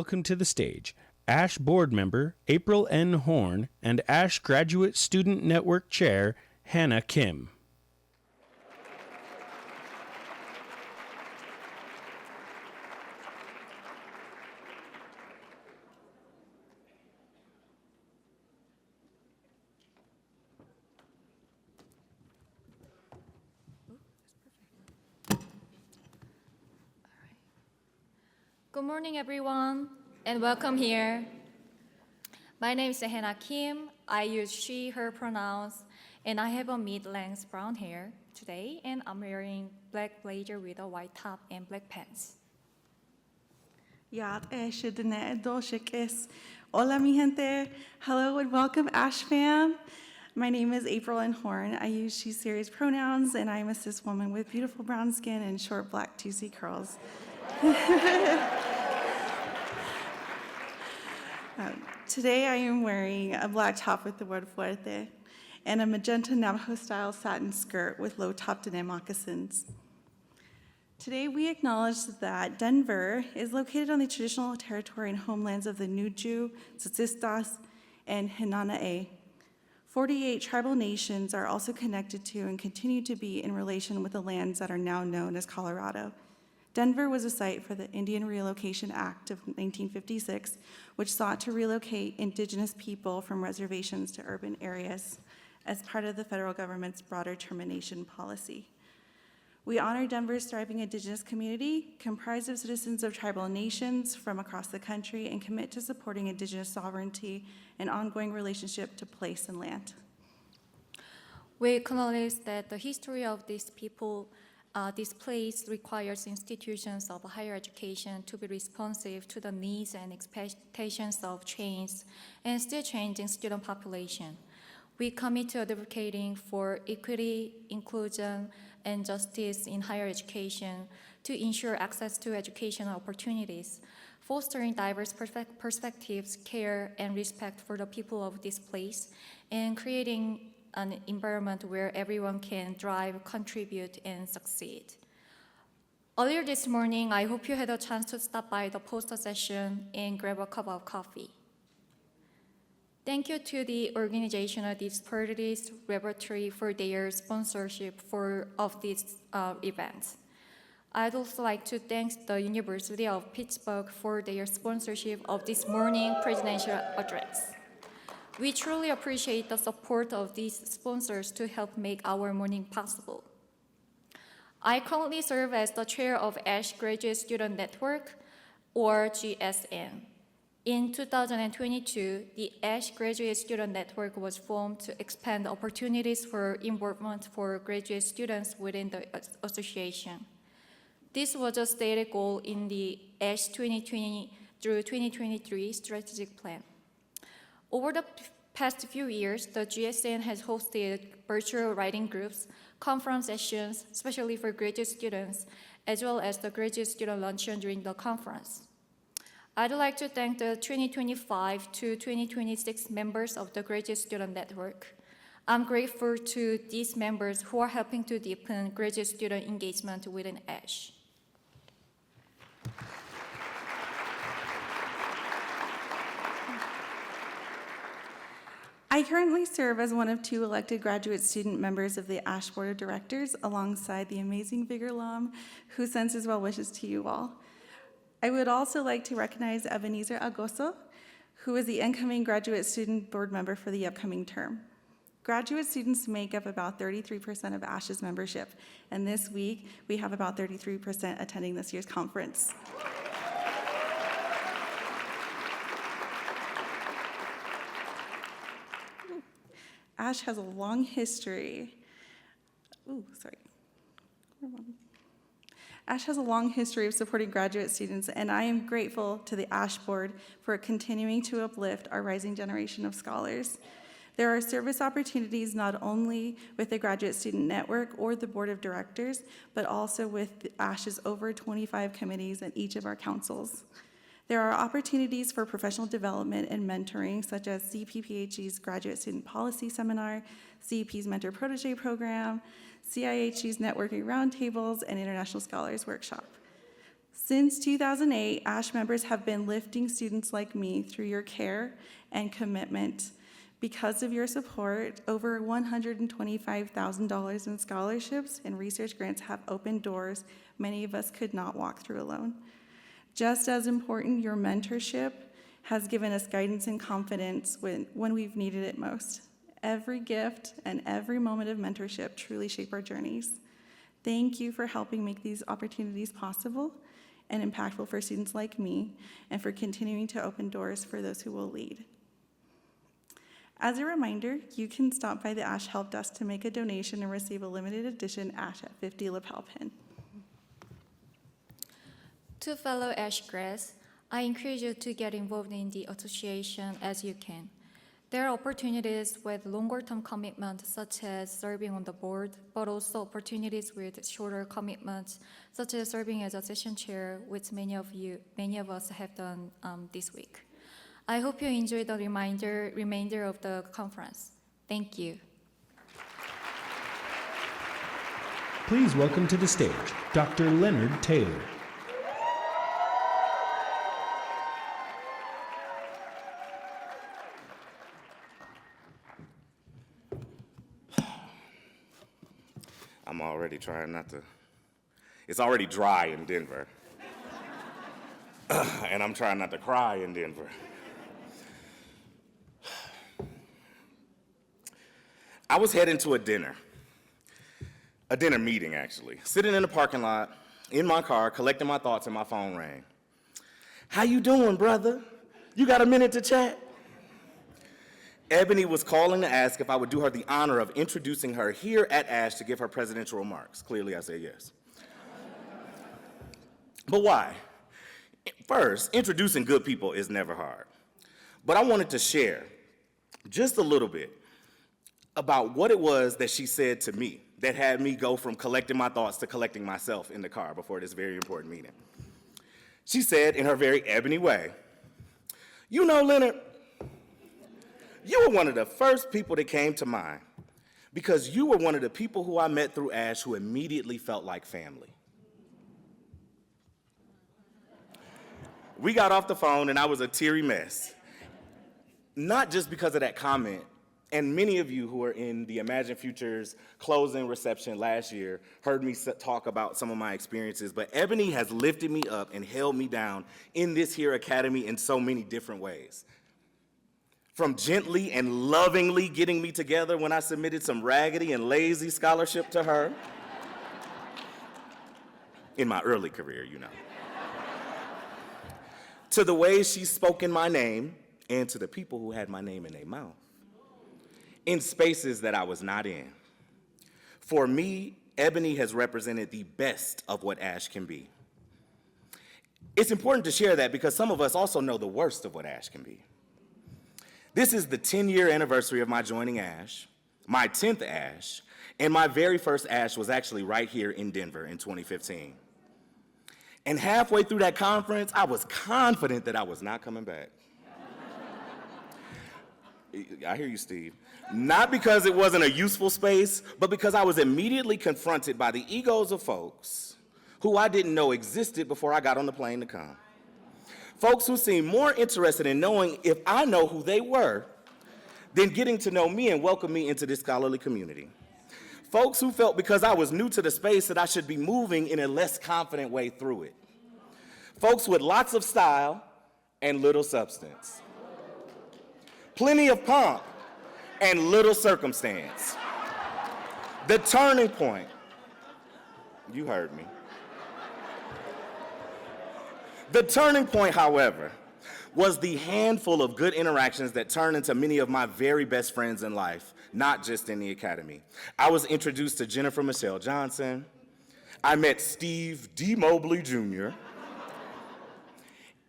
welcome to the stage ASHE board member April N. Horn and ASHE Graduate Student Network Chair Hannah Kim. Good morning, everyone, and welcome here. My name is Hannah Kim. I use she, her pronouns, and I have a mid-length brown hair today, and I'm wearing black blazer with a white top and black pants. Hola, mi gente. Hello and welcome, ASHE fam. My name is April N. Horn. I use she series pronouns, and I'm a cis woman with beautiful brown skin and short black 2C curls. Today I am wearing a black top with the word fuerte and a magenta Navajo-style satin skirt with low-top denim moccasins. Today we acknowledge that Denver is located on the traditional territory and homelands of the Nuju, Tsatsistas, and Hinanae. 48 tribal nations are also connected to and continue to be in relation with the lands that are now known as Colorado. Denver was a site for the Indian Relocation Act of 1956, which sought to relocate indigenous people from reservations to urban areas as part of the federal government's broader termination policy. We honor Denver's thriving indigenous community, comprised of citizens of tribal nations from across the country, and commit to supporting indigenous sovereignty and ongoing relationship to place and land. We acknowledge that the history of these people this place requires institutions of higher education to be responsive to the needs and expectations of changed and still changing student population. We commit to advocating for equity, inclusion, and justice in higher education to ensure access to educational opportunities, fostering diverse perspectives, care, and respect for the people of this place, and creating an environment where everyone can thrive, contribute, and succeed. Earlier this morning, I hope you had a chance to stop by the poster session and grab a cup of coffee. Thank you to the organization of this Disparities Laboratory for their sponsorship of this event. I'd also like to thank the University of Pittsburgh for their sponsorship of this morning presidential address. We truly appreciate the support of these sponsors to help make our morning possible. I currently serve as the chair of ASHE Graduate Student Network, or GSN. In 2022, the ASHE Graduate Student Network was formed to expand opportunities for involvement for graduate students within the association. This was a stated goal in the ASHE 2020 through 2023 strategic plan. Over the past few years, the GSN has hosted virtual writing groups, conference sessions, especially for graduate students, as well as the graduate student luncheon during the conference. I'd like to thank the 2025 to 2026 members of the Graduate Student Network. I'm grateful to these members who are helping to deepen graduate student engagement within ASHE. I currently serve as one of 2 elected graduate student members of the ASHE Board of Directors, alongside the amazing Vigor Lam, who sends his well wishes to you all. I would also like to recognize Ebenezer Agoso, who is the incoming graduate student board member for the upcoming term. Graduate students make up about 33% of ASHE's membership, and this week we have about 33% attending this year's conference. ASHE has a long history. ASHE has a long history of supporting graduate students, and I am grateful to the ASHE board for continuing to uplift our rising generation of scholars. There are service opportunities not only with the Graduate Student Network or the Board of Directors, but also with ASHE's over 25 committees and each of our councils. There are opportunities for professional development and mentoring, such as CPPHE's Graduate Student Policy Seminar, CEP's Mentor Protege Program, CIHE's Networking Roundtables, and International Scholars Workshop. Since 2008, ASHE members have been lifting students like me through your care and commitment. Because of your support, over $125,000 in scholarships and research grants have opened doors many of us could not walk through alone. Just as important, your mentorship has given us guidance and confidence when we've needed it most. Every gift and every moment of mentorship truly shape our journeys. Thank you for helping make these opportunities possible and impactful for students like me, and for continuing to open doors for those who will lead. As a reminder, you can stop by the ASHE Help Desk to make a donation and receive a limited edition ASHE at 50 lapel pin. To fellow ASHE grads, I encourage you to get involved in the association as you can. There are opportunities with longer-term commitments, such as serving on the board, but also opportunities with shorter commitments, such as serving as a session chair, which many of us have done this week. I hope you enjoy the remainder of the conference. Thank you. Please welcome to the stage Dr. Leonard Taylor. I'm already trying not to. It's already dry in Denver. And I'm trying not to cry in Denver. I was heading to a dinner meeting actually, sitting in the parking lot, in my car, collecting my thoughts, and my phone rang. "How you doing, brother? You got a minute to chat?" Ebony was calling to ask if I would do her the honor of introducing her here at ASHE to give her presidential remarks. Clearly, I said yes. But why? First, introducing good people is never hard. But I wanted to share just a little bit about what it was that she said to me that had me go from collecting my thoughts to collecting myself in the car before this very important meeting. She said in her very Ebony way, "You know, Leonard, you were one of the first people that came to mind because you were one of the people who I met through ASHE who immediately felt like family." We got off the phone and I was a teary mess. Not just because of that comment, and many of you who were in the Imagine Future's closing reception last year heard me talk about some of my experiences, but Ebony has lifted me up and held me down in this here academy in so many different ways. From gently and lovingly getting me together when I submitted some raggedy and lazy scholarship to her. In my early career, you know. To the ways she spoke in my name, and to the people who had my name in their mouth. In spaces that I was not in. For me, Ebony has represented the best of what ASHE can be. It's important to share that because some of us also know the worst of what ASHE can be. This is the 10-year anniversary of my joining ASHE, my 10th ASHE, and my very first ASHE was actually right here in Denver in 2015. And halfway through that conference, I was confident that I was not coming back. I hear you, Steve. Not because it wasn't a useful space, but because I was immediately confronted by the egos of folks who I didn't know existed before I got on the plane to come. Folks who seemed more interested in knowing if I know who they were than getting to know me and welcome me into this scholarly community. Folks who felt because I was new to the space that I should be moving in a less confident way through it. Folks with lots of style and little substance. Plenty of pomp and little circumstance. The turning point, you heard me. The turning point, however, was the handful of good interactions that turned into many of my very best friends in life, not just in the academy. I was introduced to Jennifer Michelle Johnson. I met Steve D. Mobley Jr.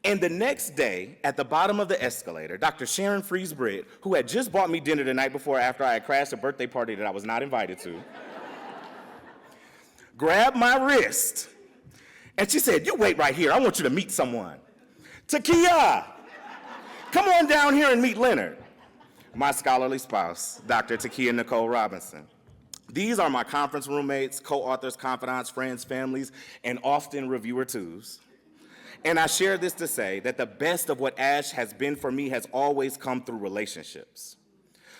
And the next day, at the bottom of the escalator, Dr. Sharon Fries-Britt, who had just bought me dinner the night before after I had crashed a birthday party that I was not invited to, grabbed my wrist, and she said, "You wait right here, I want you to meet someone. Takia, come on down here and meet Leonard." My scholarly spouse, Dr. Takia Nicole Robinson. These are my conference roommates, co-authors, confidants, friends, families, and often reviewer twos. And I share this to say that the best of what ASHE has been for me has always come through relationships.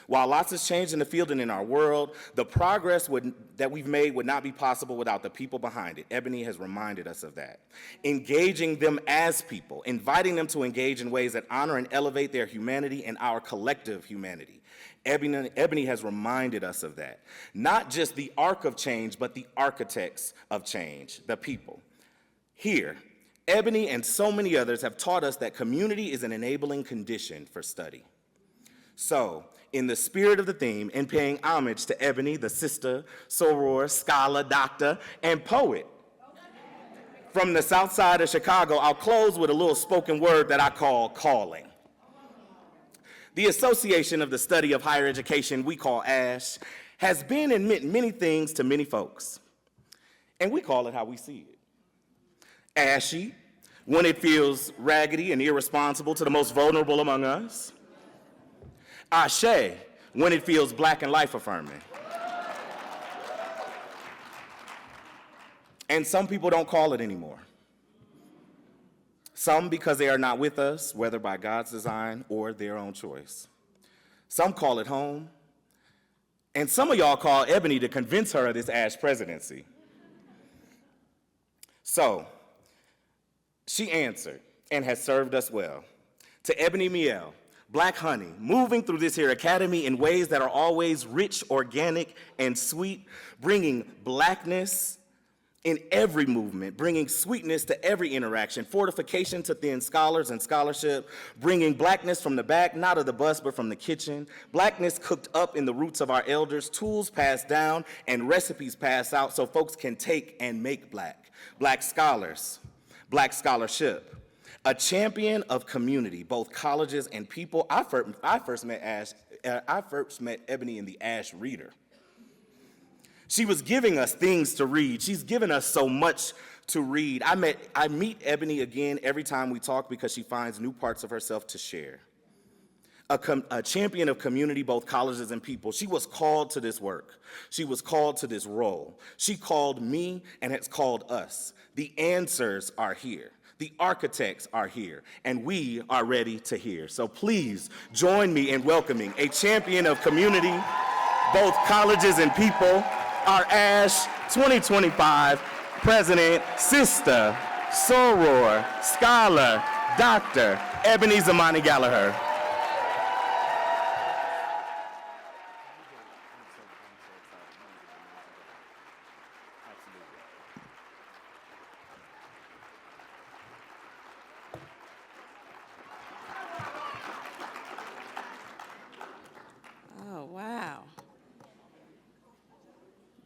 While lots has changed in the field and in our world, the progress that we've made would not be possible without the people behind it. Ebony has reminded us of that. Engaging them as people, inviting them to engage in ways that honor and elevate their humanity and our collective humanity. Ebony has reminded us of that. Not just the arc of change, but the architects of change, the people. Here, Ebony and so many others have taught us that community is an enabling condition for study. So, in the spirit of the theme and paying homage to Ebony, the sister, soror, scholar, doctor, and poet from the south side of Chicago, I'll close with a little spoken word that I call calling. The Association of the Study of Higher Education, we call ASHE, has been and meant many things to many folks, and we call it how we see it. ASHE, when it feels raggedy and irresponsible to the most vulnerable among us. ASHE, when it feels black and life-affirming. And some people don't call it anymore. Some because they are not with us, whether by God's design or their own choice. Some call it home. And some of y'all call Ebony to convince her of this ASHE presidency. So, she answered and has served us well. To Ebony Miel, Black honey, moving through this here academy in ways that are always rich, organic, and sweet, bringing blackness in every movement, bringing sweetness to every interaction, fortification to thin scholars and scholarship, bringing blackness from the back, not of the bus, but from the kitchen, blackness cooked up in the roots of our elders, tools passed down, and recipes passed out so folks can take and make black. Black scholars, black scholarship. A champion of community, both colleges and people. I first met Ebony in the ASHE Reader. She was giving us things to read. She's given us so much to read. I meet Ebony again every time we talk because she finds new parts of herself to share. A champion of community, both colleges and people. She was called to this work. She was called to this role. She called me and has called us. The answers are here. The architects are here, and we are ready to hear. So please join me in welcoming a champion of community, both colleges and people, our ASHE 2025 President, Sister, Soror, Scholar, Dr. Ebony Zamani-Gallaher. Oh, wow.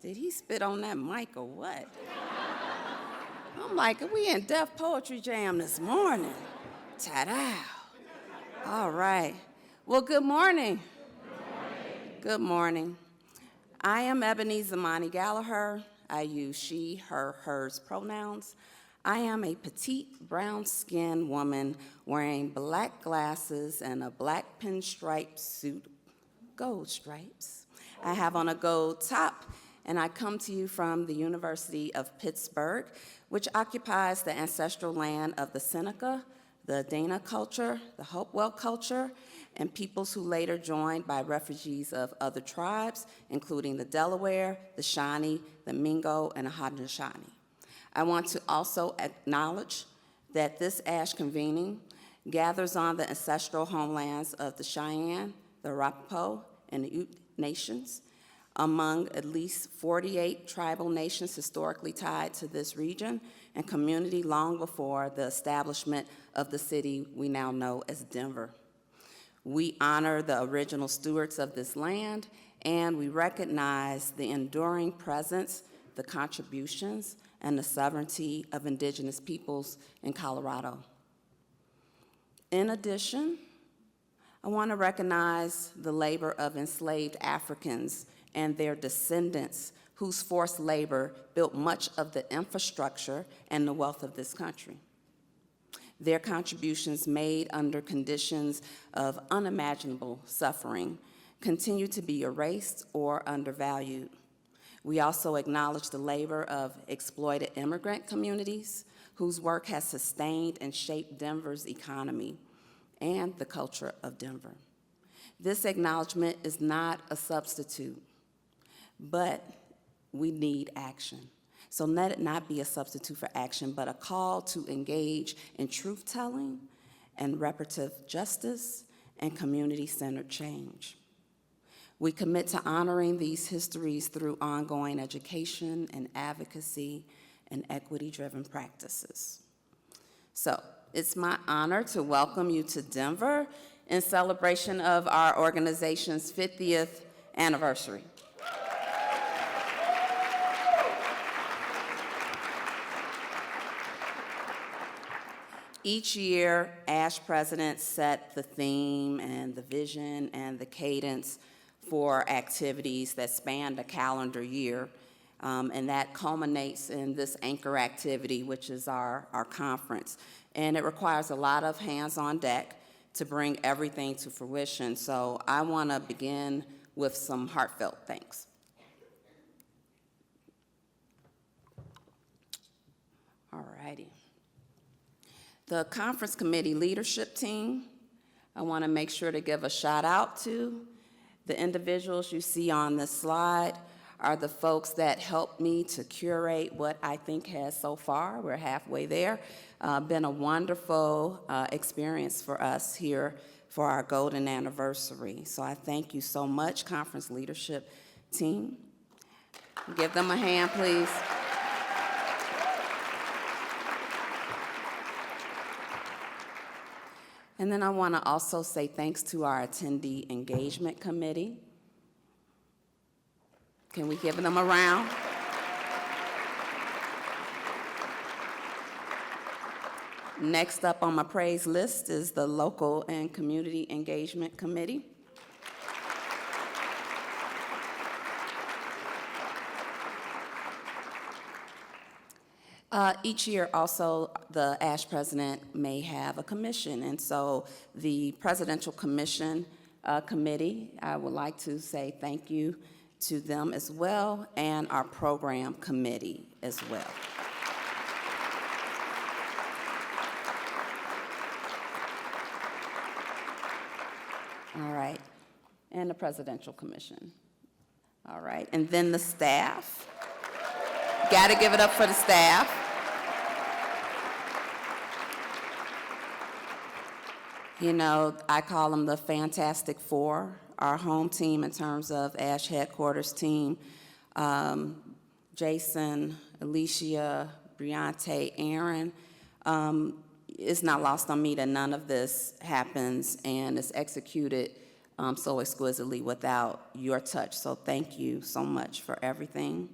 Did he spit on that mic or what? I'm like, are we in Def Poetry Jam this morning? Ta-da. All right. Well, good morning. Good morning. I am Ebony Zamani-Gallaher. I use she, her, hers pronouns. I am a petite, brown-skinned woman wearing black glasses and a black pinstripe suit, gold stripes. I have on a gold top, and I come to you from the University of Pittsburgh, which occupies the ancestral land of the Seneca, the Dana culture, the Hopewell culture, and peoples who later joined by refugees of other tribes, including the Delaware, the Shawnee, the Mingo, and the Haudenosaunee. I want to also acknowledge that this ASHE convening gathers on the ancestral homelands of the Cheyenne, the Arapaho, and the Ute nations, among at least 48 tribal nations historically tied to this region and community long before the establishment of the city we now know as Denver. We honor the original stewards of this land, and we recognize the enduring presence, the contributions, and the sovereignty of indigenous peoples in Colorado. In addition, I want to recognize the labor of enslaved Africans and their descendants whose forced labor built much of the infrastructure and the wealth of this country. Their contributions made under conditions of unimaginable suffering continue to be erased or undervalued. We also acknowledge the labor of exploited immigrant communities whose work has sustained and shaped Denver's economy and the culture of Denver. This acknowledgement is not a substitute, but we need action. So let it not be a substitute for action, but a call to engage in truth-telling and reparative justice and community-centered change. We commit to honoring these histories through ongoing education and advocacy and equity-driven practices. So it's my honor to welcome you to Denver in celebration of our organization's 50th anniversary. Each year, ASHE presidents set the theme and the vision and the cadence for activities that span the calendar year, and that culminates in this anchor activity, which is our conference. And it requires a lot of hands on deck to bring everything to fruition. So I want to begin with some heartfelt thanks. All righty. The conference committee leadership team, I want to make sure to give a shout out to. The individuals you see on this slide are the folks that helped me to curate what I think has so far, we're halfway there, been a wonderful experience for us here for our golden anniversary. So I thank you so much, conference leadership team. Give them a hand, please. And then I want to also say thanks to our attendee engagement committee. Can we give them a round? Next up on my praise list is the local and community engagement committee. Each year also the ASHE president may have a commission, and so the Presidential Commission Committee, I would like to say thank you to them as well, and our program committee as well. All right, and the Presidential Commission. All right, and then the staff. Got to give it up for the staff. You know, I call them the Fantastic Four, our home team in terms of ASHE headquarters team. Jason, Alicia, Briante, Aaron. It's not lost on me that none of this happens and is executed so exquisitely without your touch. So thank you so much for everything.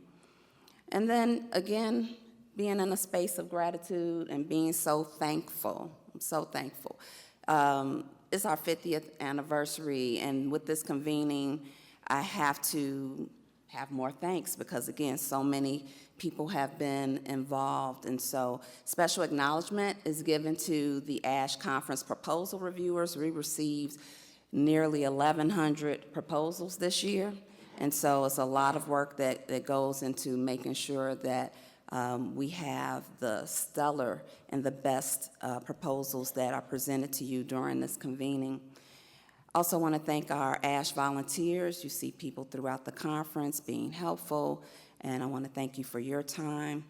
And then again, being in a space of gratitude and being so thankful. I'm so thankful. It's our 50th anniversary, and with this convening, I have to have more thanks because, again, so many people have been involved. And so special acknowledgement is given to the ASHE Conference proposal reviewers. We received nearly 1,100 proposals this year. And so it's a lot of work that goes into making sure that we have the stellar and the best proposals that are presented to you during this convening. Also want to thank our ASHE volunteers. You see people throughout the conference being helpful, and I want to thank you for your time.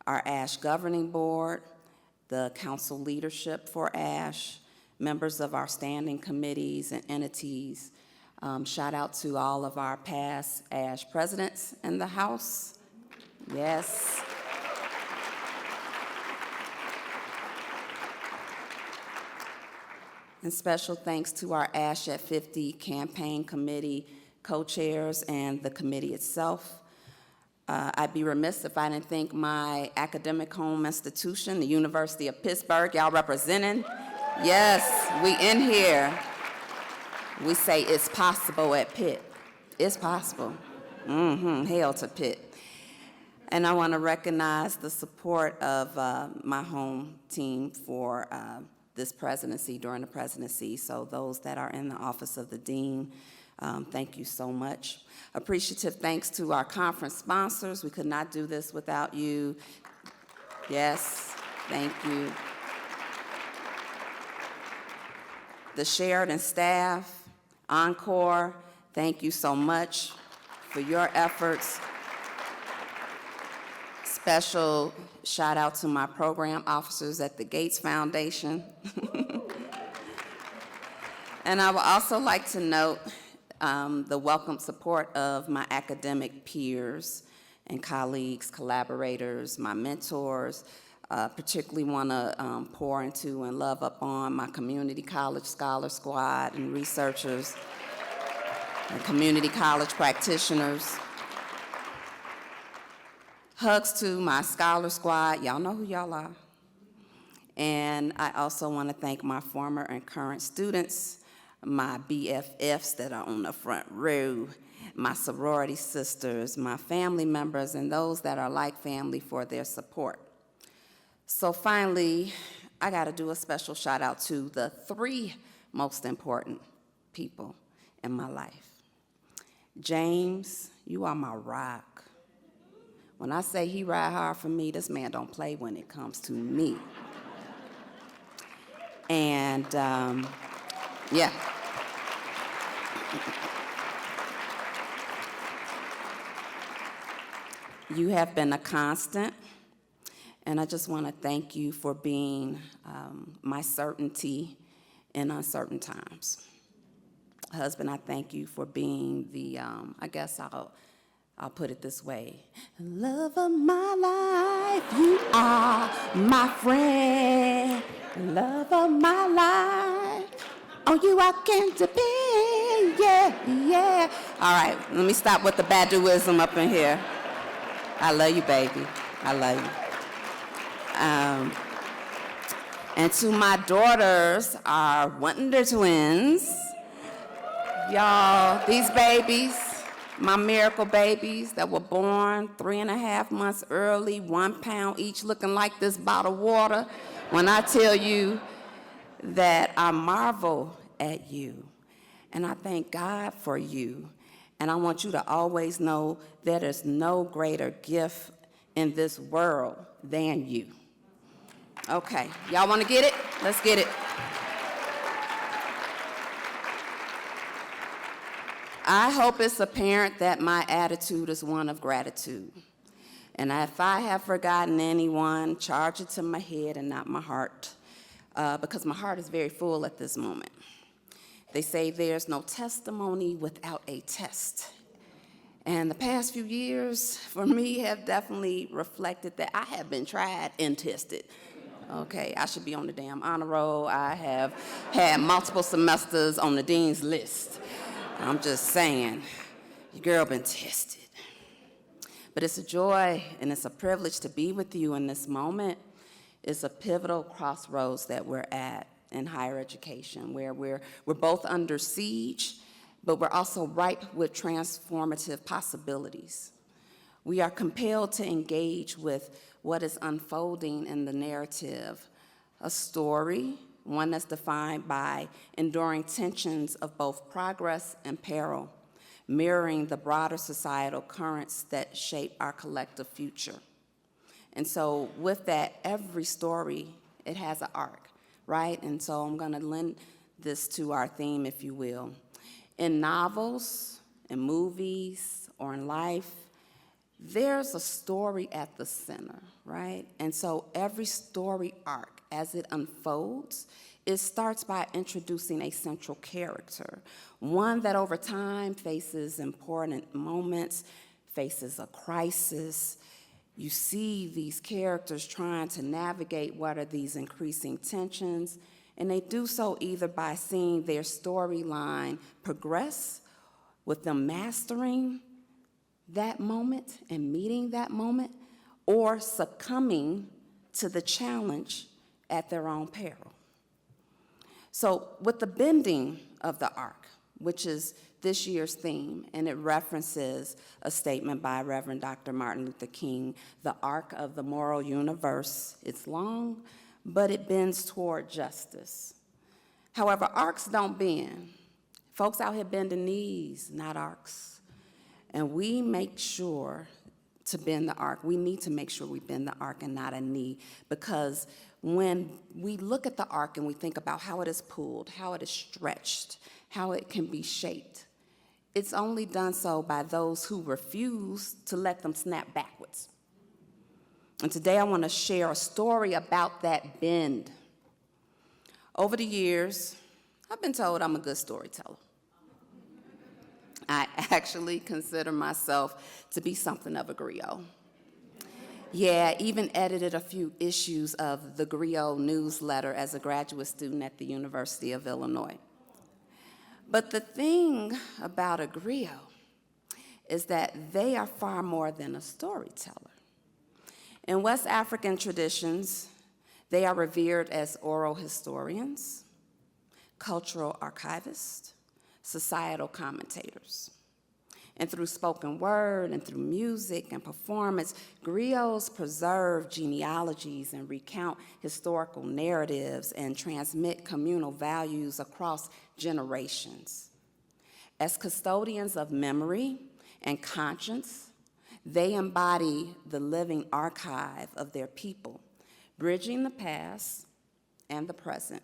Our ASHE Governing Board, the council leadership for ASHE, members of our standing committees and entities. Shout out to all of our past ASHE presidents in the House. Yes. And special thanks to our ASHE at 50 campaign committee co-chairs and the committee itself. I'd be remiss if I didn't thank my academic home institution, the University of Pittsburgh. Y'all representing? Yes, we in here. We say it's possible at Pitt. It's possible. Hail to Pitt. And I want to recognize the support of my home team for this presidency, during the presidency. So those that are in the office of the dean, thank you so much. Appreciative thanks to our conference sponsors. We could not do this without you. Yes. Thank you. The Sheridan staff, Encore, thank you so much for your efforts. Special shout out to my program officers at the Gates Foundation. And I would also like to note the welcome support of my academic peers and colleagues, collaborators, my mentors. Particularly want to pour into and love up on my community college scholar squad and researchers and community college practitioners. Hugs to my scholar squad. Y'all know who y'all are. And I also want to thank my former and current students, my BFFs that are on the front row, my sorority sisters, my family members, and those that are like family for their support. So finally, I got to do a special shout out to the 3 most important people in my life. James, you are my rock. When I say he ride hard for me, this man don't play when it comes to me. And yeah. You have been a constant, and I just want to thank you for being my certainty in uncertain times. Husband, I thank you for being the, I guess I'll put it this way. Love of my life, you are my friend. Love of my life, on you I can depend, yeah, yeah. All right, let me stop with the Baduism up in here. I love you, baby. I love you. And to my daughters, our Wonder Twins. Y'all, these babies, my miracle babies that were born 3.5 months early, 1 pound each, looking like this bottle of water. When I tell you that I marvel at you, and I thank God for you, and I want you to always know that there's no greater gift in this world than you. Okay, y'all want to get it? Let's get it. I hope it's apparent that my attitude is one of gratitude. And if I have forgotten anyone, charge it to my head and not my heart, because my heart is very full at this moment. They say there's no testimony without a test. And the past few years for me have definitely reflected that I have been tried and tested. Okay, I should be on the damn honor roll. I have had multiple semesters on the dean's list. I'm just saying, your girl been tested. But it's a joy and it's a privilege to be with you in this moment. It's a pivotal crossroads that we're at in higher education, where we're both under siege, but we're also ripe with transformative possibilities. We are compelled to engage with what is unfolding in the narrative, a story, one that's defined by enduring tensions of both progress and peril, mirroring the broader societal currents that shape our collective future. And so with that, every story, it has an arc, right? And so I'm gonna lend this to our theme, if you will. In novels, in movies, or in life, there's a story at the center, right? And so every story arc, as it unfolds, it starts by introducing a central character, one that over time faces important moments, faces a crisis. You see these characters trying to navigate what are these increasing tensions, and they do so either by seeing their storyline progress, with them mastering that moment and meeting that moment, or succumbing to the challenge at their own peril. So with the bending of the arc, which is this year's theme, and it references a statement by Reverend Dr. Martin Luther King, the arc of the moral universe. It's long, but it bends toward justice. However, arcs don't bend. Folks out here bending knees, not arcs. And we make sure to bend the arc. We need to make sure we bend the arc and not a knee, because when we look at the arc and we think about how it is pulled, how it is stretched, how it can be shaped, it's only done so by those who refuse to let them snap backwards. And today I want to share a story about that bend. Over the years, I've been told I'm a good storyteller. I actually consider myself to be something of a griot. Yeah, even edited a few issues of the Griot newsletter as a graduate student at the University of Illinois. But the thing about a griot is that they are far more than a storyteller. In West African traditions, they are revered as oral historians, cultural archivists, societal commentators. And through spoken word and through music and performance, griots preserve genealogies and recount historical narratives and transmit communal values across generations. As custodians of memory and conscience, they embody the living archive of their people, bridging the past and the present.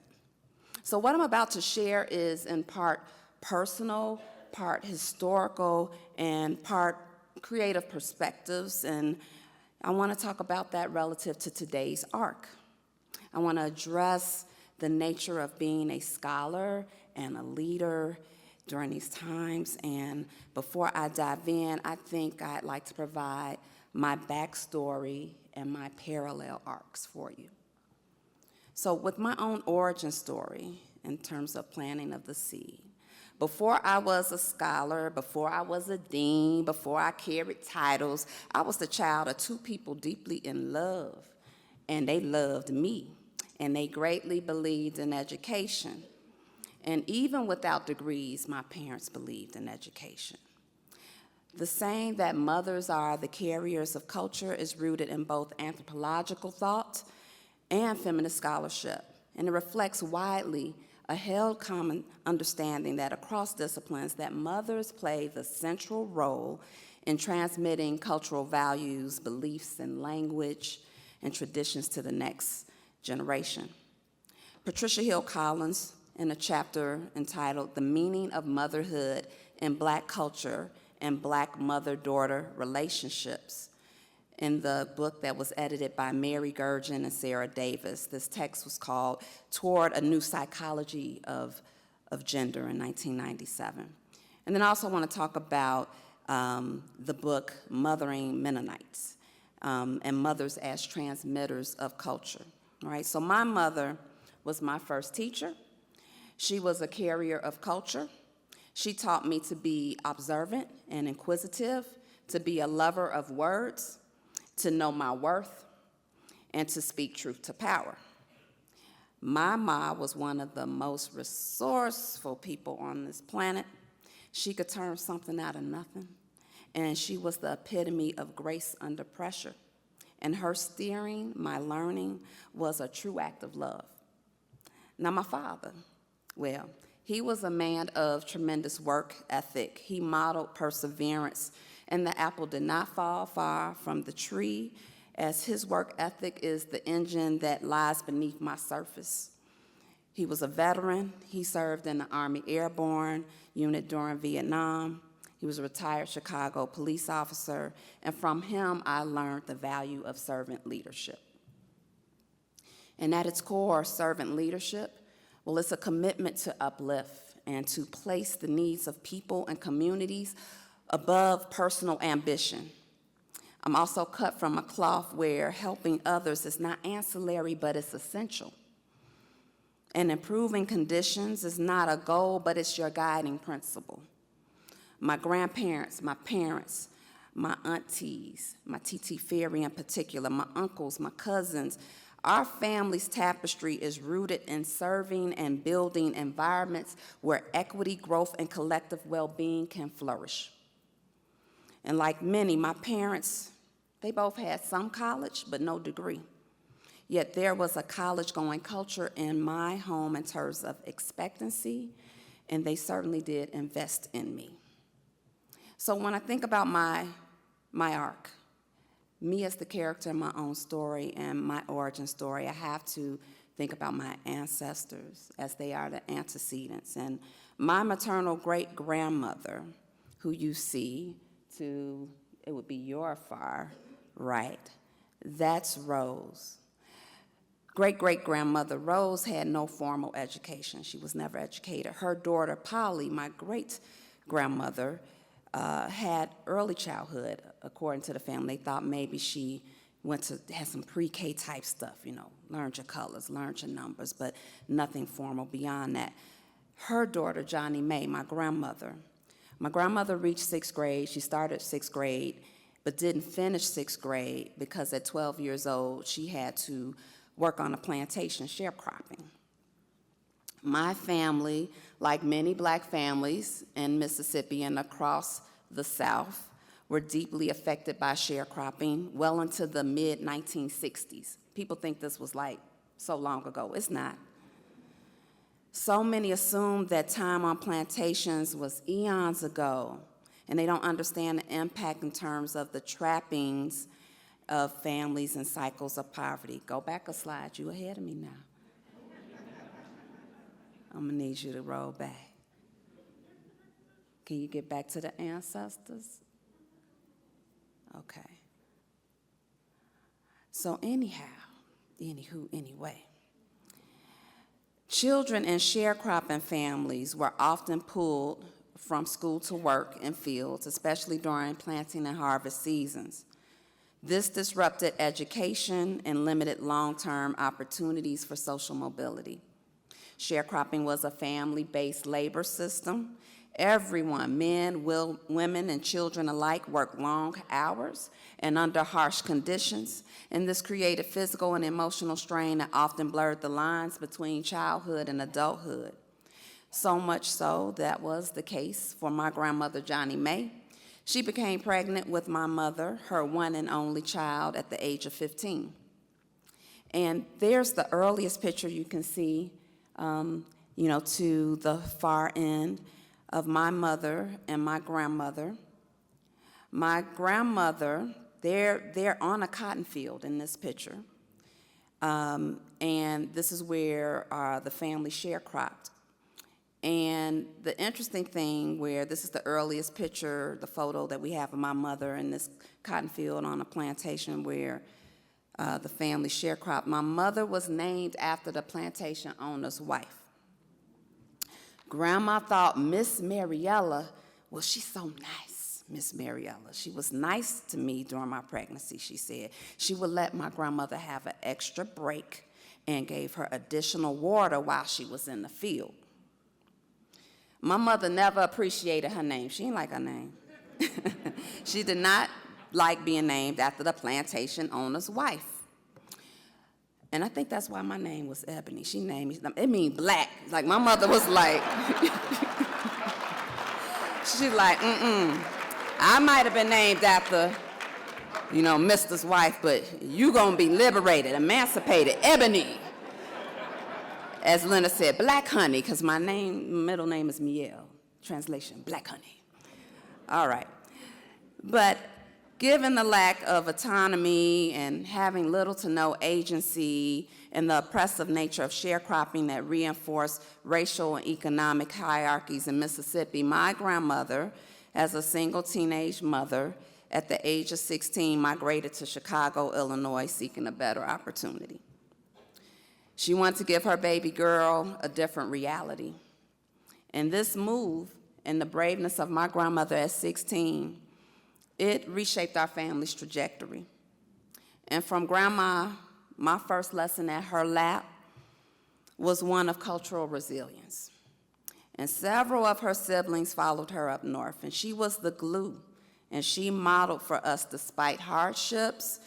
So what I'm about to share is in part personal, part historical, and part creative perspectives, and I want to talk about that relative to today's arc. I want to address the nature of being a scholar and a leader during these times, and before I dive in, I think I'd like to provide my backstory and my parallel arcs for you. So with my own origin story in terms of planting of the seed, before I was a scholar, before I was a dean, before I carried titles, I was the child of two people deeply in love, and they loved me, and they greatly believed in education. And even without degrees, my parents believed in education. The saying that mothers are the carriers of culture is rooted in both anthropological thought and feminist scholarship, and it reflects widely a held common understanding that across disciplines that mothers play the central role in transmitting cultural values, beliefs, and language and traditions to the next generation. Patricia Hill Collins, in a chapter entitled The Meaning of Motherhood in Black Culture and Black Mother-Daughter Relationships, in the book that was edited by Mary Gurgeon and Sarah Davis. This text was called Toward a New Psychology of Gender in 1997. And then I also want to talk about the book Mothering Mennonites and mothers as transmitters of culture. All right, so my mother was my first teacher. She was a carrier of culture. She taught me to be observant and inquisitive, to be a lover of words, to know my worth, and to speak truth to power. My ma was one of the most resourceful people on this planet. She could turn something out of nothing, and she was the epitome of grace under pressure. And her steering, my learning, was a true act of love. Now my father, well, he was a man of tremendous work ethic. He modeled perseverance, and the apple did not fall far from the tree, as his work ethic is the engine that lies beneath my surface. He was a veteran. He served in the Army Airborne Unit during Vietnam. He was a retired Chicago police officer, and from him I learned the value of servant leadership. And at its core, servant leadership, well, it's a commitment to uplift and to place the needs of people and communities above personal ambition. I'm also cut from a cloth where helping others is not ancillary, but it's essential. And improving conditions is not a goal, but it's your guiding principle. My grandparents, my parents, my aunties, my Titi Ferry in particular, my uncles, my cousins, our family's tapestry is rooted in serving and building environments where equity, growth, and collective well-being can flourish. And like many, my parents, they both had some college, but no degree. Yet there was a college-going culture in my home in terms of expectancy, and they certainly did invest in me. So when I think about my arc, me as the character in my own story and my origin story, I have to think about my ancestors as they are the antecedents. And my maternal great-grandmother, who you see it would be your far right, that's Rose. Great-great-grandmother Rose had no formal education. She was never educated. Her daughter Polly, my great-grandmother, had early childhood, according to the family. They thought maybe she had some pre-K type stuff, learned your colors, learned your numbers, but nothing formal beyond that. Her daughter, Johnny May, my grandmother reached 6th grade. She started 6th grade, but didn't finish 6th grade because at 12 years old, she had to work on a plantation sharecropping. My family, like many black families in Mississippi and across the South, were deeply affected by sharecropping well into the mid-1960s. People think this was like so long ago. It's not. So many assume that time on plantations was eons ago, and they don't understand the impact in terms of the trappings of families and cycles of poverty. Go back a slide. You ahead of me now. I'm gonna need you to roll back. Can you get back to the ancestors? Okay. So anyway, children in sharecropping families were often pulled from school to work in fields, especially during planting and harvest seasons. This disrupted education and limited long-term opportunities for social mobility. Sharecropping was a family-based labor system. Everyone, men, women, and children alike, worked long hours and under harsh conditions, and this created physical and emotional strain that often blurred the lines between childhood and adulthood. So much so that was the case for my grandmother, Johnny May. She became pregnant with my mother, her one and only child, at the age of 15. And there's the earliest picture you can see, to the far end of my mother and my grandmother. My grandmother, they're on a cotton field in this picture. And this is where the family sharecropped. And the interesting thing where this is the earliest picture, the photo that we have of my mother in this cotton field on a plantation where the family sharecropped. My mother was named after the plantation owner's wife. Grandma thought Miss Mariella, well, she's so nice, Miss Mariella. She was nice to me during my pregnancy, she said. She would let my grandmother have an extra break and gave her additional water while she was in the field. My mother never appreciated her name. She didn't like her name. She did not like being named after the plantation owner's wife. And I think that's why my name was Ebony. She named me, it means black. Like my mother was like, she's like, I might have been named after, Mister's wife, but you gonna be liberated, emancipated, Ebony. As Linda said, Black Honey, because my middle name is Miel. Translation, Black Honey. All right. But given the lack of autonomy and having little to no agency and the oppressive nature of sharecropping that reinforced racial and economic hierarchies in Mississippi, my grandmother, as a single teenage mother, at the age of 16, migrated to Chicago, Illinois, seeking a better opportunity. She wanted to give her baby girl a different reality. And this move and the braveness of my grandmother at 16, it reshaped our family's trajectory. And from Grandma, my first lesson at her lap was one of cultural resilience. And several of her siblings followed her up north, and she was the glue. And she modeled for us, despite hardships,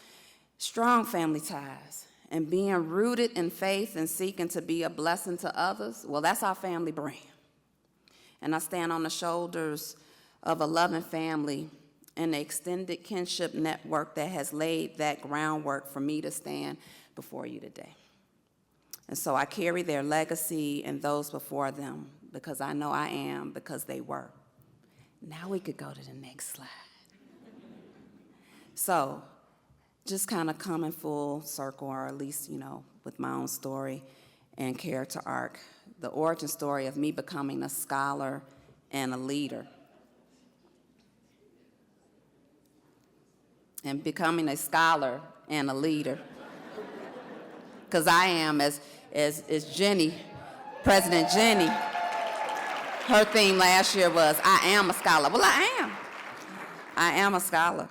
strong family ties. And being rooted in faith and seeking to be a blessing to others, well, that's our family brand. And I stand on the shoulders of a loving family and the extended kinship network that has laid that groundwork for me to stand before you today. And so I carry their legacy and those before them because I know I am, because they were. Now we could go to the next slide. So, just kind of coming full circle, or at least, with my own story and character arc, the origin story of me becoming a scholar and a leader. And becoming a scholar and a leader. Because I am, as Jenny, President Jenny, her theme last year was, I am a scholar. Well, I am a scholar.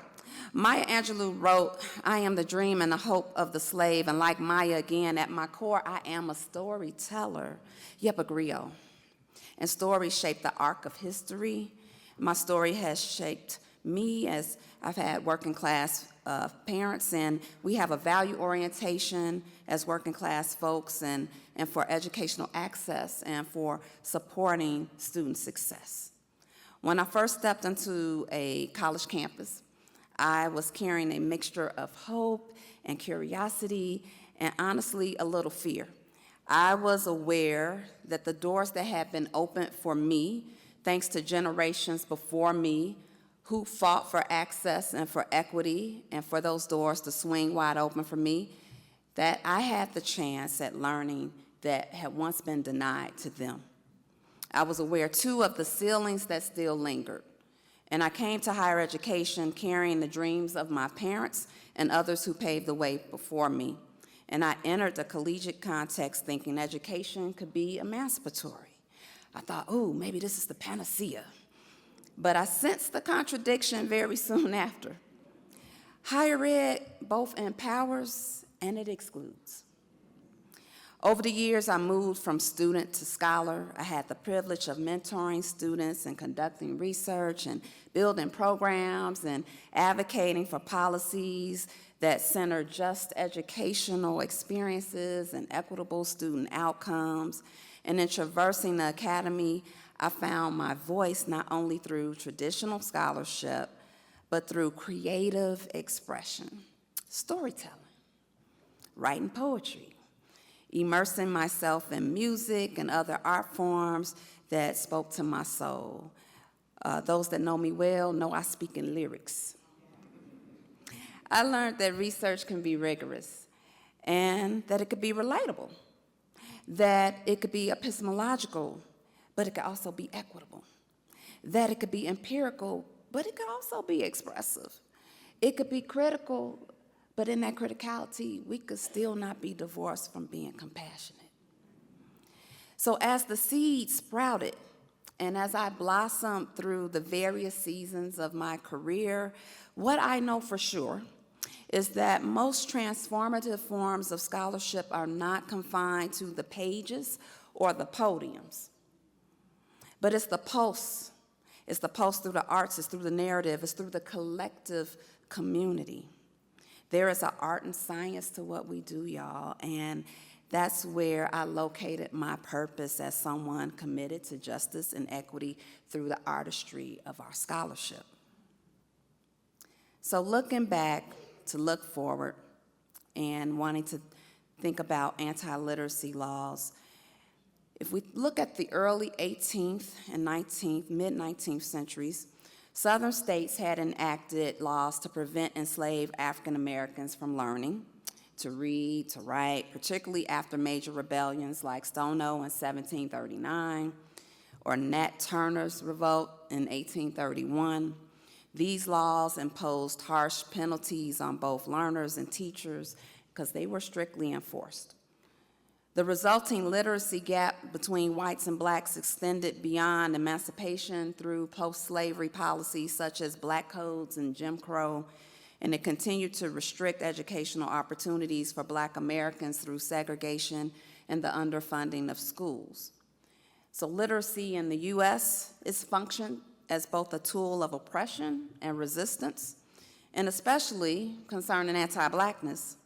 Maya Angelou wrote, I am the dream and the hope of the slave, and like Maya again, at my core, I am a storyteller, yep, a griot. And stories shape the arc of history. My story has shaped me, as I've had working class parents, and we have a value orientation as working class folks, and for educational access and for supporting student success. When I first stepped into a college campus, I was carrying a mixture of hope and curiosity and honestly a little fear. I was aware that the doors that had been opened for me, thanks to generations before me, who fought for access and for equity and for those doors to swing wide open for me, that I had the chance at learning that had once been denied to them. I was aware, too, of the ceilings that still lingered. And I came to higher education carrying the dreams of my parents and others who paved the way before me. And I entered the collegiate context thinking education could be emancipatory. I thought, oh, maybe this is the panacea. But I sensed the contradiction very soon after. Higher ed both empowers and it excludes. Over the years, I moved from student to scholar. I had the privilege of mentoring students and conducting research and building programs and advocating for policies that center just educational experiences and equitable student outcomes. And in traversing the academy, I found my voice not only through traditional scholarship, but through creative expression, storytelling, writing poetry, immersing myself in music and other art forms that spoke to my soul. Those that know me well know I speak in lyrics. I learned that research can be rigorous and that it could be relatable, that it could be epistemological, but it could also be equitable, that it could be empirical, but it could also be expressive. It could be critical, but in that criticality, we could still not be divorced from being compassionate. So as the seed sprouted, and as I blossomed through the various seasons of my career, what I know for sure is that most transformative forms of scholarship are not confined to the pages or the podiums, but it's the pulse. It's the pulse through the arts, it's through the narrative, it's through the collective community. There is an art and science to what we do, y'all, and that's where I located my purpose as someone committed to justice and equity through the artistry of our scholarship. So looking back to look forward and wanting to think about anti-literacy laws, if we look at the early 18th and 19th, mid-19th centuries, Southern states had enacted laws to prevent enslaved African Americans from learning to read, to write, particularly after major rebellions like Stono in 1739 or Nat Turner's revolt in 1831. These laws imposed harsh penalties on both learners and teachers because they were strictly enforced. The resulting literacy gap between whites and blacks extended beyond emancipation through post-slavery policies such as black codes and Jim Crow, and it continued to restrict educational opportunities for black Americans through segregation and the underfunding of schools. So literacy in the U.S. is functioned as both a tool of oppression and resistance, and especially concerning anti-blackness.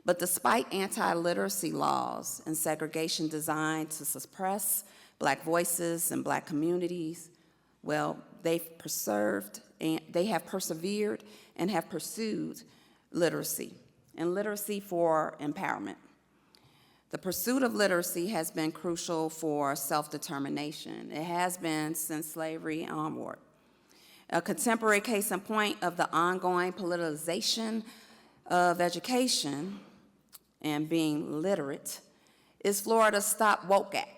But despite anti-literacy laws and segregation designed to suppress black voices and black communities, well, they have persevered and have pursued literacy, and literacy for empowerment. The pursuit of literacy has been crucial for self-determination. It has been since slavery onward. A contemporary case in point of the ongoing politicization of education and being literate is Florida's Stop Woke Act.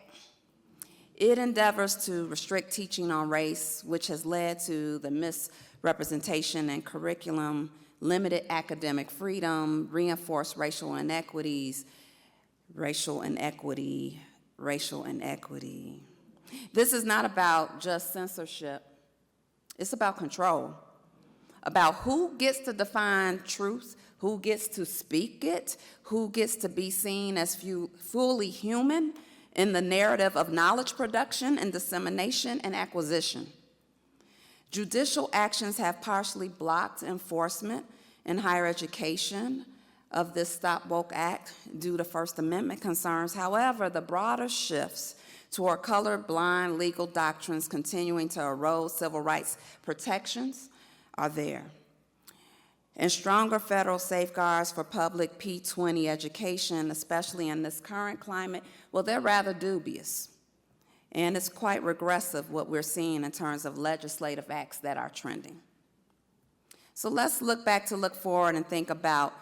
It endeavors to restrict teaching on race, which has led to the misrepresentation in curriculum, limited academic freedom, reinforced racial inequities, racial inequity. This is not about just censorship. It's about control, about who gets to define truth, who gets to speak it, who gets to be seen as fully human in the narrative of knowledge production and dissemination and acquisition. Judicial actions have partially blocked enforcement in higher education of this Stop Woke Act due to First Amendment concerns. However, the broader shifts toward colorblind legal doctrines continuing to erode civil rights protections are there. And stronger federal safeguards for public P20 education, especially in this current climate, well, they're rather dubious. And it's quite regressive what we're seeing in terms of legislative acts that are trending. So let's look back to look forward and think about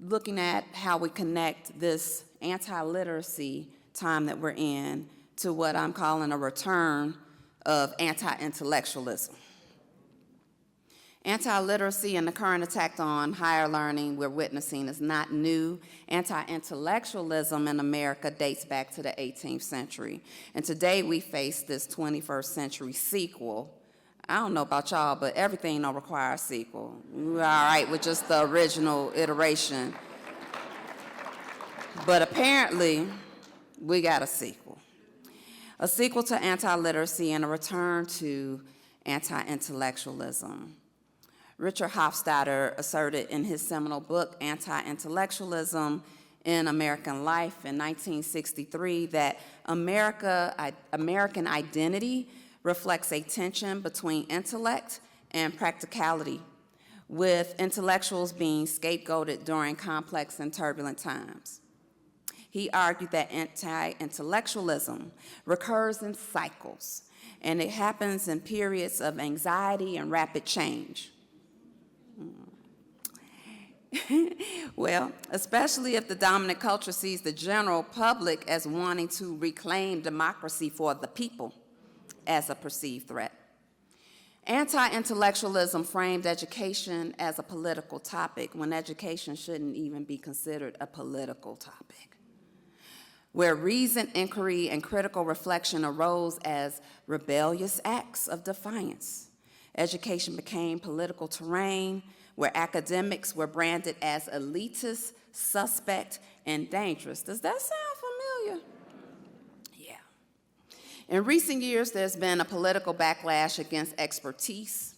looking at how we connect this anti-literacy time that we're in to what I'm calling a return of anti-intellectualism. Anti-literacy and the current attack on higher learning we're witnessing is not new. Anti-intellectualism in America dates back to the 18th century. And today we face this 21st century sequel. I don't know about y'all, but everything don't require a sequel. We're all right with just the original iteration. But apparently, we got a sequel. A sequel to anti-literacy and a return to anti-intellectualism. Richard Hofstadter asserted in his seminal book, Anti-Intellectualism in American Life in 1963, that American identity reflects a tension between intellect and practicality, with intellectuals being scapegoated during complex and turbulent times. He argued that anti-intellectualism recurs in cycles, and it happens in periods of anxiety and rapid change. Well, especially if the dominant culture sees the general public as wanting to reclaim democracy for the people as a perceived threat. Anti-intellectualism framed education as a political topic when education shouldn't even be considered a political topic, where reasoned inquiry and critical reflection arose as rebellious acts of defiance. Education became political terrain where academics were branded as elitist, suspect, and dangerous. Does that sound familiar? Yeah. In recent years, there's been a political backlash against expertise,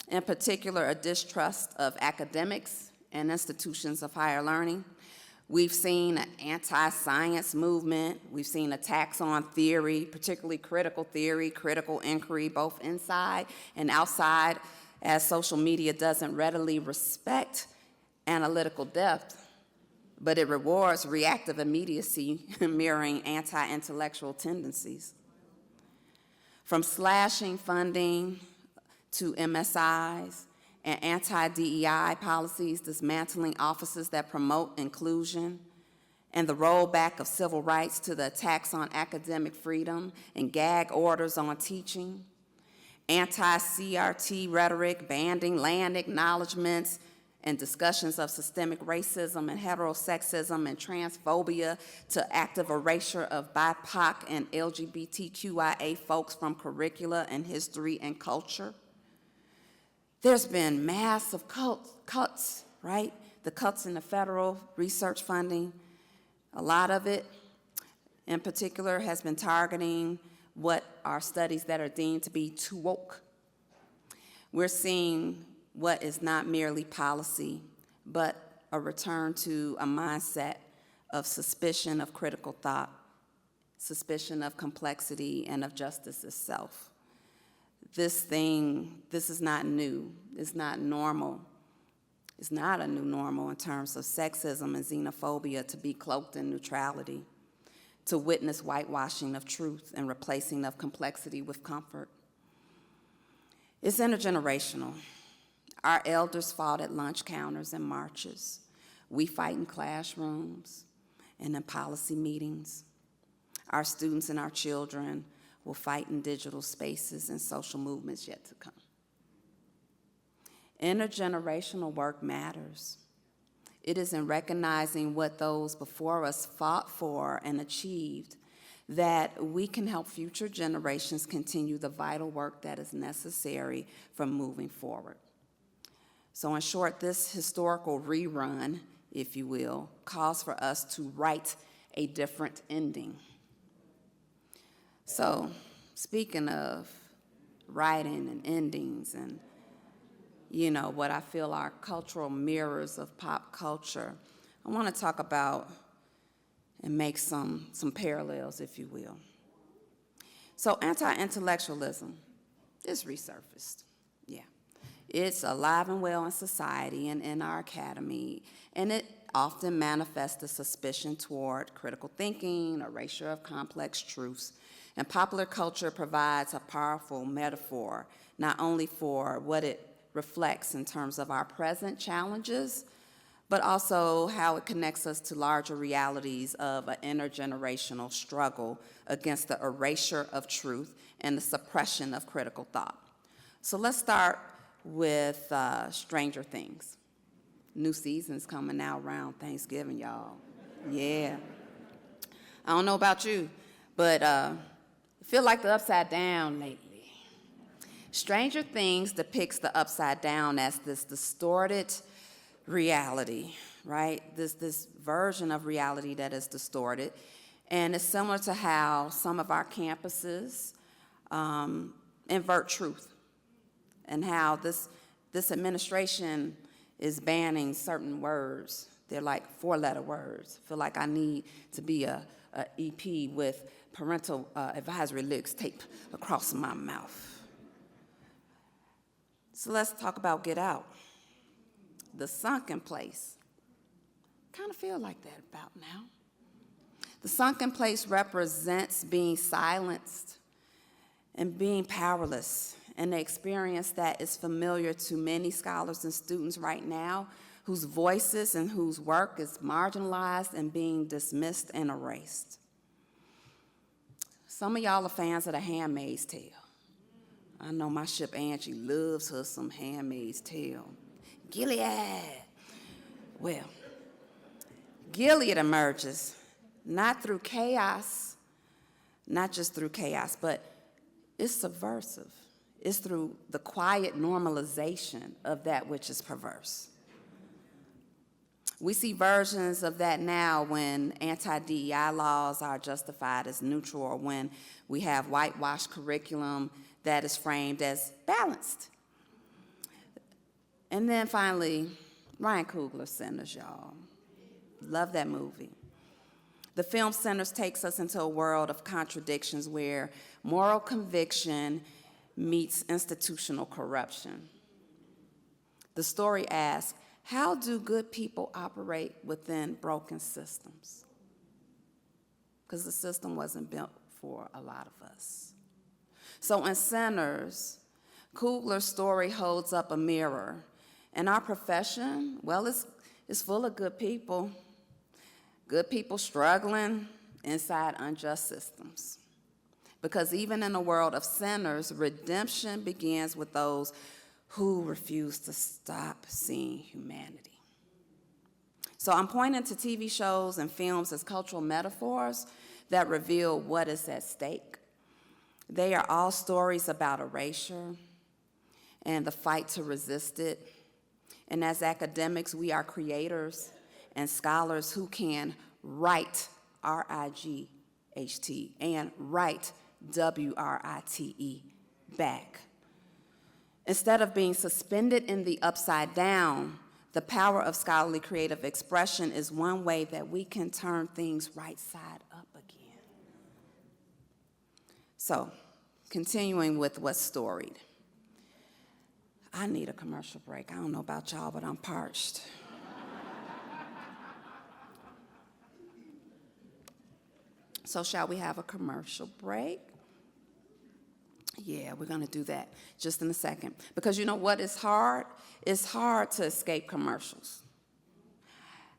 in particular a distrust of academics and institutions of higher learning. We've seen an anti-science movement. We've seen attacks on theory, particularly critical theory, critical inquiry, both inside and outside, as social media doesn't readily respect analytical depth, but it rewards reactive immediacy mirroring anti-intellectual tendencies. From slashing funding to MSIs and anti-DEI policies, dismantling offices that promote inclusion, and the rollback of civil rights to the attacks on academic freedom and gag orders on teaching, anti-CRT rhetoric, banning land acknowledgments, and discussions of systemic racism and heterosexism and transphobia to active erasure of BIPOC and LGBTQIA folks from curricula and history and culture. There's been massive cuts, right? The cuts in the federal research funding. A lot of it, in particular, has been targeting what are studies that are deemed to be too woke. We're seeing what is not merely policy, but a return to a mindset of suspicion of critical thought, suspicion of complexity, and of justice itself. This is not new. It's not normal. It's not a new normal in terms of sexism and xenophobia to be cloaked in neutrality, to witness whitewashing of truth and replacing of complexity with comfort. It's intergenerational. Our elders fought at lunch counters and marches. We fight in classrooms and in policy meetings. Our students and our children will fight in digital spaces and social movements yet to come. Intergenerational work matters. It is in recognizing what those before us fought for and achieved that we can help future generations continue the vital work that is necessary for moving forward. So in short, this historical rerun, if you will, calls for us to write a different ending. So speaking of writing and endings and what I feel are cultural mirrors of pop culture, I want to talk about and make some parallels, if you will. So anti-intellectualism is resurfaced, yeah. It's alive and well in society and in our academy, and it often manifests a suspicion toward critical thinking, erasure of complex truths, and popular culture provides a powerful metaphor, not only for what it reflects in terms of our present challenges, but also how it connects us to larger realities of an intergenerational struggle against the erasure of truth and the suppression of critical thought. So let's start with Stranger Things. New season's coming out around Thanksgiving, y'all. Yeah. I don't know about you, but I feel like the upside down lately. Stranger Things depicts the upside down as this distorted reality, right? This version of reality that is distorted. And it's similar to how some of our campuses invert truth, and how this administration is banning certain words. They're like 4-letter words. I feel like I need to be a EP with parental advisory lyrics taped across my mouth. So let's talk about Get Out. The sunken place. Kind of feel like that about now. The sunken place represents being silenced and being powerless, an experience that is familiar to many scholars and students right now, whose voices and whose work is marginalized and being dismissed and erased. Some of y'all are fans of The Handmaid's Tale. I know my ship Angie loves her some Handmaid's Tale. Gilead. Well, Gilead emerges not through chaos, not just through chaos, but it's subversive. It's through the quiet normalization of that which is perverse. We see versions of that now when anti-DEI laws are justified as neutral, or when we have whitewashed curriculum that is framed as balanced. And then finally, Ryan Coogler's Sinners, y'all. Love that movie. The film Sinners takes us into a world of contradictions where moral conviction meets institutional corruption. The story asks, how do good people operate within broken systems? Because the system wasn't built for a lot of us. So in Sinners, Coogler's story holds up a mirror. And our profession, well, it's full of good people struggling inside unjust systems. Because even in a world of sinners, redemption begins with those who refuse to stop seeing humanity. So I'm pointing to TV shows and films as cultural metaphors that reveal what is at stake. They are all stories about erasure and the fight to resist it. And as academics, we are creators and scholars who can write R-I-G-H-T and write W-R-I-T-E back. Instead of being suspended in the upside down, the power of scholarly creative expression is one way that we can turn things right side up again. So, continuing with what's storied. I need a commercial break. I don't know about y'all, but I'm parched. So shall we have a commercial break? Yeah, we're going to do that just in a second. Because you know what is hard? It's hard to escape commercials.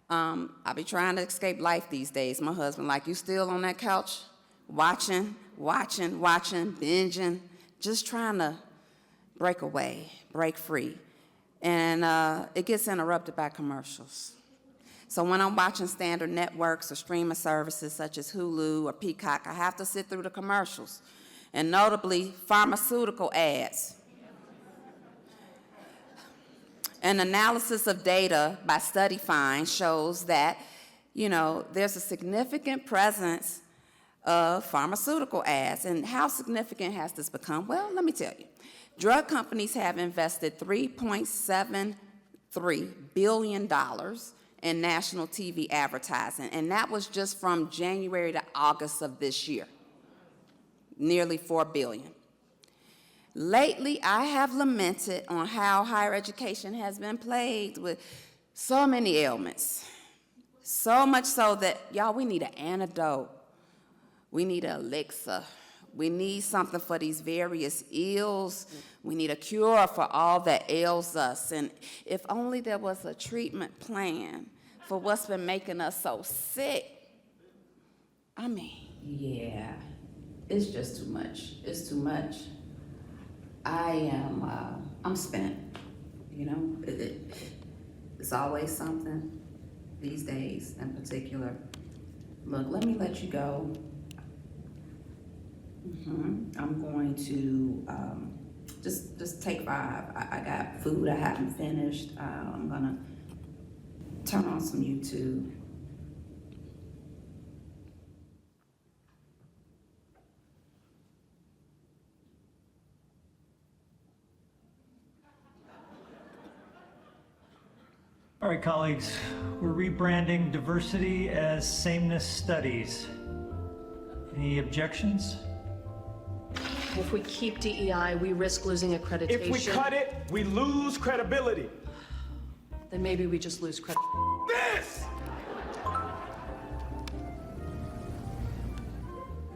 I be trying to escape life these days. My husband, like, you still on that couch watching, binging, just trying to break away, break free. And it gets interrupted by commercials. So when I'm watching standard networks or streaming services such as Hulu or Peacock, I have to sit through the commercials, and notably pharmaceutical ads. An analysis of data by StudyFind shows that, there's a significant presence of pharmaceutical ads. And how significant has this become? Well, let me tell you. Drug companies have invested $3.73 billion in national TV advertising, and that was just from January to August of this year, nearly $4 billion. Lately, I have lamented on how higher education has been plagued with so many ailments, so much so that, y'all, we need an antidote. We need an elixir. We need something for these various ills. We need a cure for all that ails us. And if only there was a treatment plan for what's been making us so sick. I mean, yeah, it's just too much. It's too much. I'm spent, It's always something these days in particular. Look, let me let you go. I'm going to just take 5. I got food I haven't finished. I'm gonna turn on some YouTube. All right, colleagues, we're rebranding diversity as sameness studies. Any objections? If we keep DEI, we risk losing accreditation. If we cut it, we lose credibility. Then maybe we just lose credibility. This!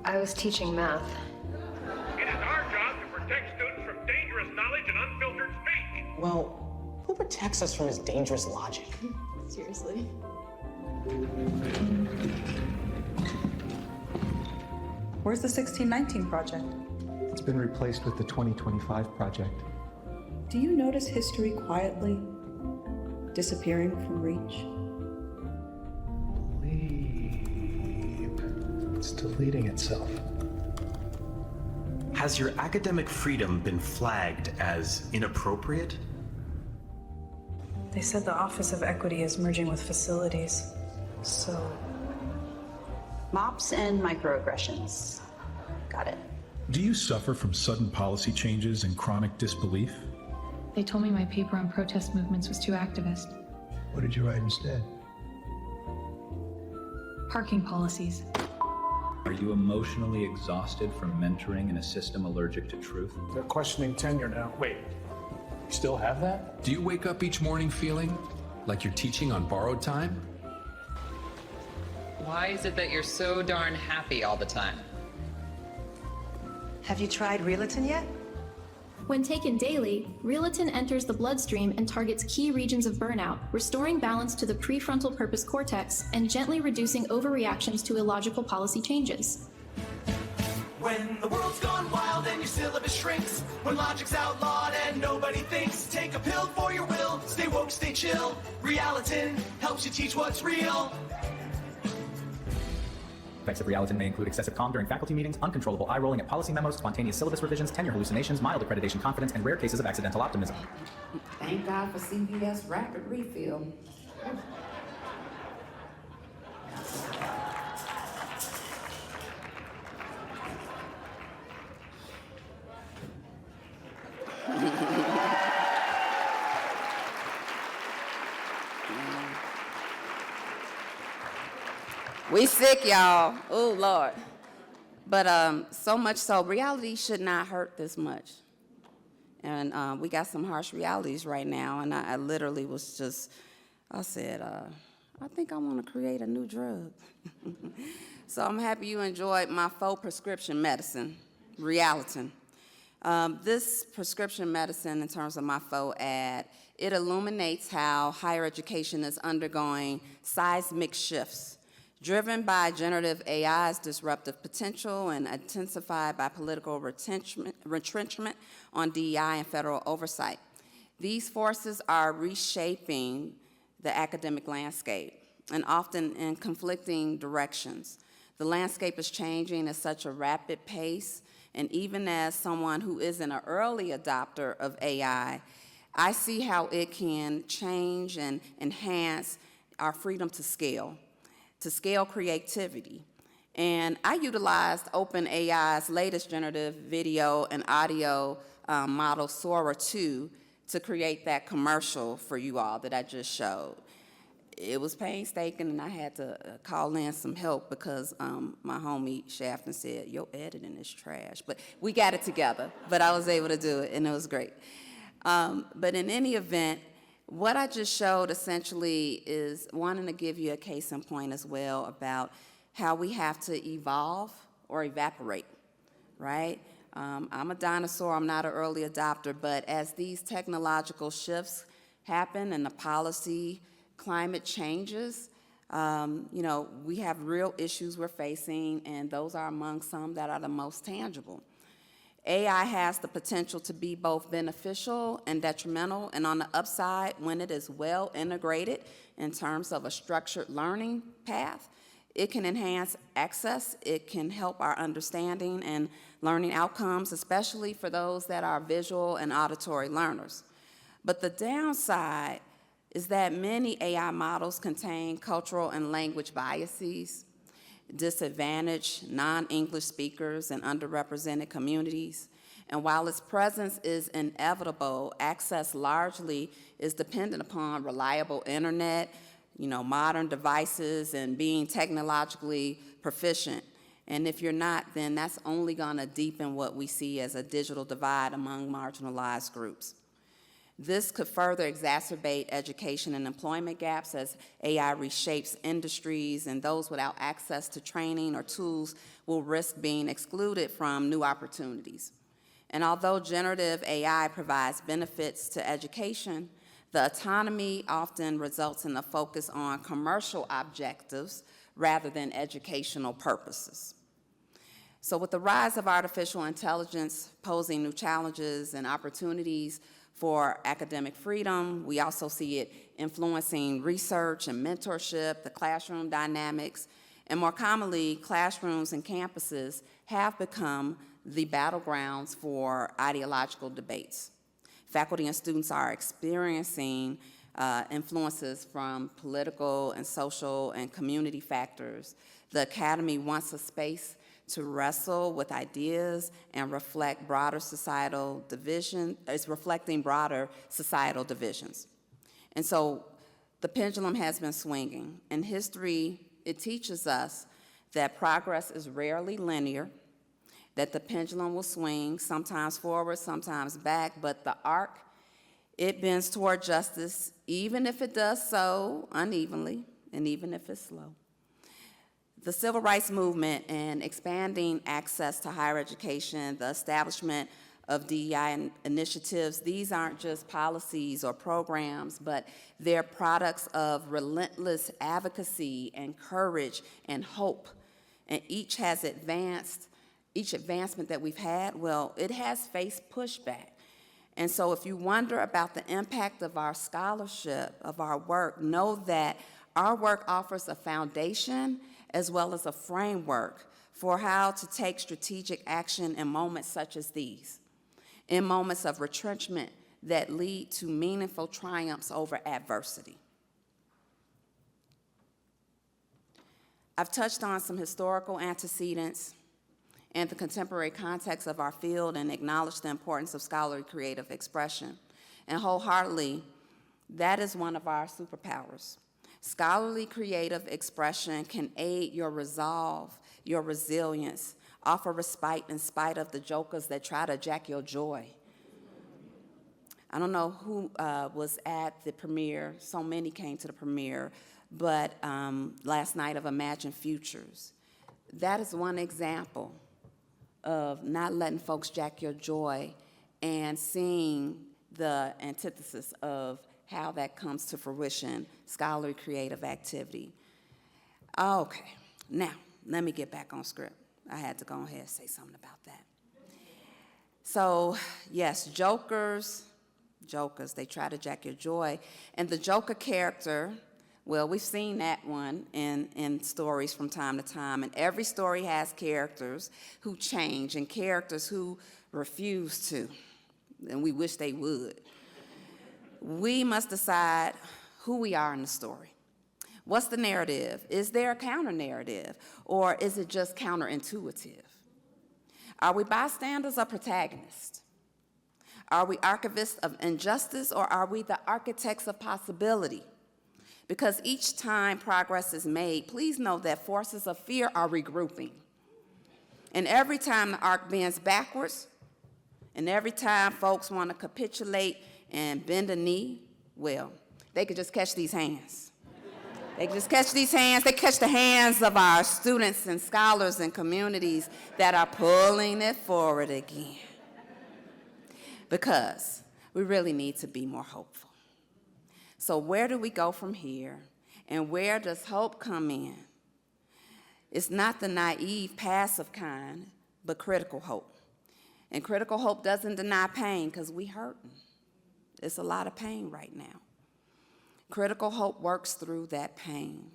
I was teaching math. It is our job to protect students from dangerous knowledge and unfiltered speech. Well, who protects us from his dangerous logic? Seriously? Where's the 1619 project? It's been replaced with the 2025 project. Do you notice history quietly disappearing from reach? It's deleting itself. Has your academic freedom been flagged as inappropriate? They said the Office of Equity is merging with facilities, so... MOPS and microaggressions. Got it. Do you suffer from sudden policy changes and chronic disbelief? They told me my paper on protest movements was too activist. What did you write instead? Parking policies. Are you emotionally exhausted from mentoring in a system allergic to truth? They're questioning tenure now. Wait, you still have that? Do you wake up each morning feeling like you're teaching on borrowed time? Why is it that you're so darn happy all the time? Have you tried Reimagine yet? When taken daily, Reimagine enters the bloodstream and targets key regions of burnout, restoring balance to the prefrontal purpose cortex and gently reducing overreactions to illogical policy changes. When the world's gone wild and your syllabus shrinks, when logic's outlawed and nobody thinks, take a pill for your will, stay woke, stay chill. Reimagine helps you teach what's real. Effects of Reimagine may include excessive calm during faculty meetings, uncontrollable eye rolling at policy memos, spontaneous syllabus revisions, tenure hallucinations, mild accreditation confidence, and rare cases of accidental optimism. Thank God for CVS Rapid Refill. We sick, y'all. Oh, Lord. But so much so, reality should not hurt this much. And we got some harsh realities right now, and I literally was just, I said, I think I want to create a new drug. So I'm happy you enjoyed my faux prescription medicine, Reimagine. This prescription medicine, in terms of my faux ad, it illuminates how higher education is undergoing seismic shifts, driven by generative AI's disruptive potential and intensified by political retrenchment on DEI and federal oversight. These forces are reshaping the academic landscape, and often in conflicting directions. The landscape is changing at such a rapid pace, and even as someone who isn't an early adopter of AI, I see how it can change and enhance our freedom to scale creativity. And I utilized OpenAI's latest generative video and audio model, Sora 2, to create that commercial for you all that I just showed. It was painstaking, and I had to call in some help because my homie Shafton said, your editing is trash. But we got it together, but I was able to do it, and it was great. But in any event, what I just showed essentially is wanting to give you a case in point as well about how we have to evolve or evaporate, right? I'm a dinosaur, I'm not an early adopter, but as these technological shifts happen and the policy climate changes, we have real issues we're facing, and those are among some that are the most tangible. AI has the potential to be both beneficial and detrimental, and on the upside, when it is well integrated in terms of a structured learning path, it can enhance access, it can help our understanding and learning outcomes, especially for those that are visual and auditory learners. But the downside is that many AI models contain cultural and language biases, disadvantage non-English speakers and underrepresented communities. And while its presence is inevitable, access largely is dependent upon reliable internet, modern devices, and being technologically proficient. And if you're not, then that's only gonna deepen what we see as a digital divide among marginalized groups. This could further exacerbate education and employment gaps as AI reshapes industries, and those without access to training or tools will risk being excluded from new opportunities. And although generative AI provides benefits to education, the autonomy often results in a focus on commercial objectives rather than educational purposes. So with the rise of artificial intelligence posing new challenges and opportunities for academic freedom, we also see it influencing research and mentorship, the classroom dynamics, and more commonly, classrooms and campuses have become the battlegrounds for ideological debates. Faculty and students are experiencing influences from political and social and community factors. The academy wants a space to wrestle with ideas and reflect broader societal division. It's reflecting broader societal divisions. And so the pendulum has been swinging. In history, it teaches us that progress is rarely linear, that the pendulum will swing, sometimes forward, sometimes back, but the arc, it bends toward justice, even if it does so unevenly, and even if it's slow. The civil rights movement and expanding access to higher education, the establishment of DEI initiatives, these aren't just policies or programs, but they're products of relentless advocacy and courage and hope. And each advancement that we've had, well, it has faced pushback. And so if you wonder about the impact of our scholarship, of our work, know that our work offers a foundation as well as a framework for how to take strategic action in moments such as these, in moments of retrenchment that lead to meaningful triumphs over adversity. I've touched on some historical antecedents and the contemporary context of our field and acknowledged the importance of scholarly creative expression. And wholeheartedly, that is one of our superpowers. Scholarly creative expression can aid your resolve, your resilience, offer respite in spite of the jokers that try to jack your joy. I don't know who was at the premiere, so many came to the premiere, but last night of Imagine Futures. That is one example of not letting folks jack your joy and seeing the antithesis of how that comes to fruition, scholarly creative activity. Okay, now, let me get back on script. I had to go ahead and say something about that. So, yes, jokers, they try to jack your joy. And the Joker character, well, we've seen that one in stories from time to time, and every story has characters who change and characters who refuse to, and we wish they would. We must decide who we are in the story. What's the narrative? Is there a counter-narrative, or is it just counterintuitive? Are we bystanders or protagonists? Are we archivists of injustice, or are we the architects of possibility? Because each time progress is made, please know that forces of fear are regrouping. And every time the arc bends backwards, and every time folks want to capitulate and bend a knee, well, they could just catch these hands. They just catch these hands. They catch the hands of our students and scholars and communities that are pulling it forward again. Because we really need to be more hopeful. So where do we go from here? And where does hope come in? It's not the naive, passive kind, but critical hope. And critical hope doesn't deny pain, because we hurting. It's a lot of pain right now. Critical hope works through that pain.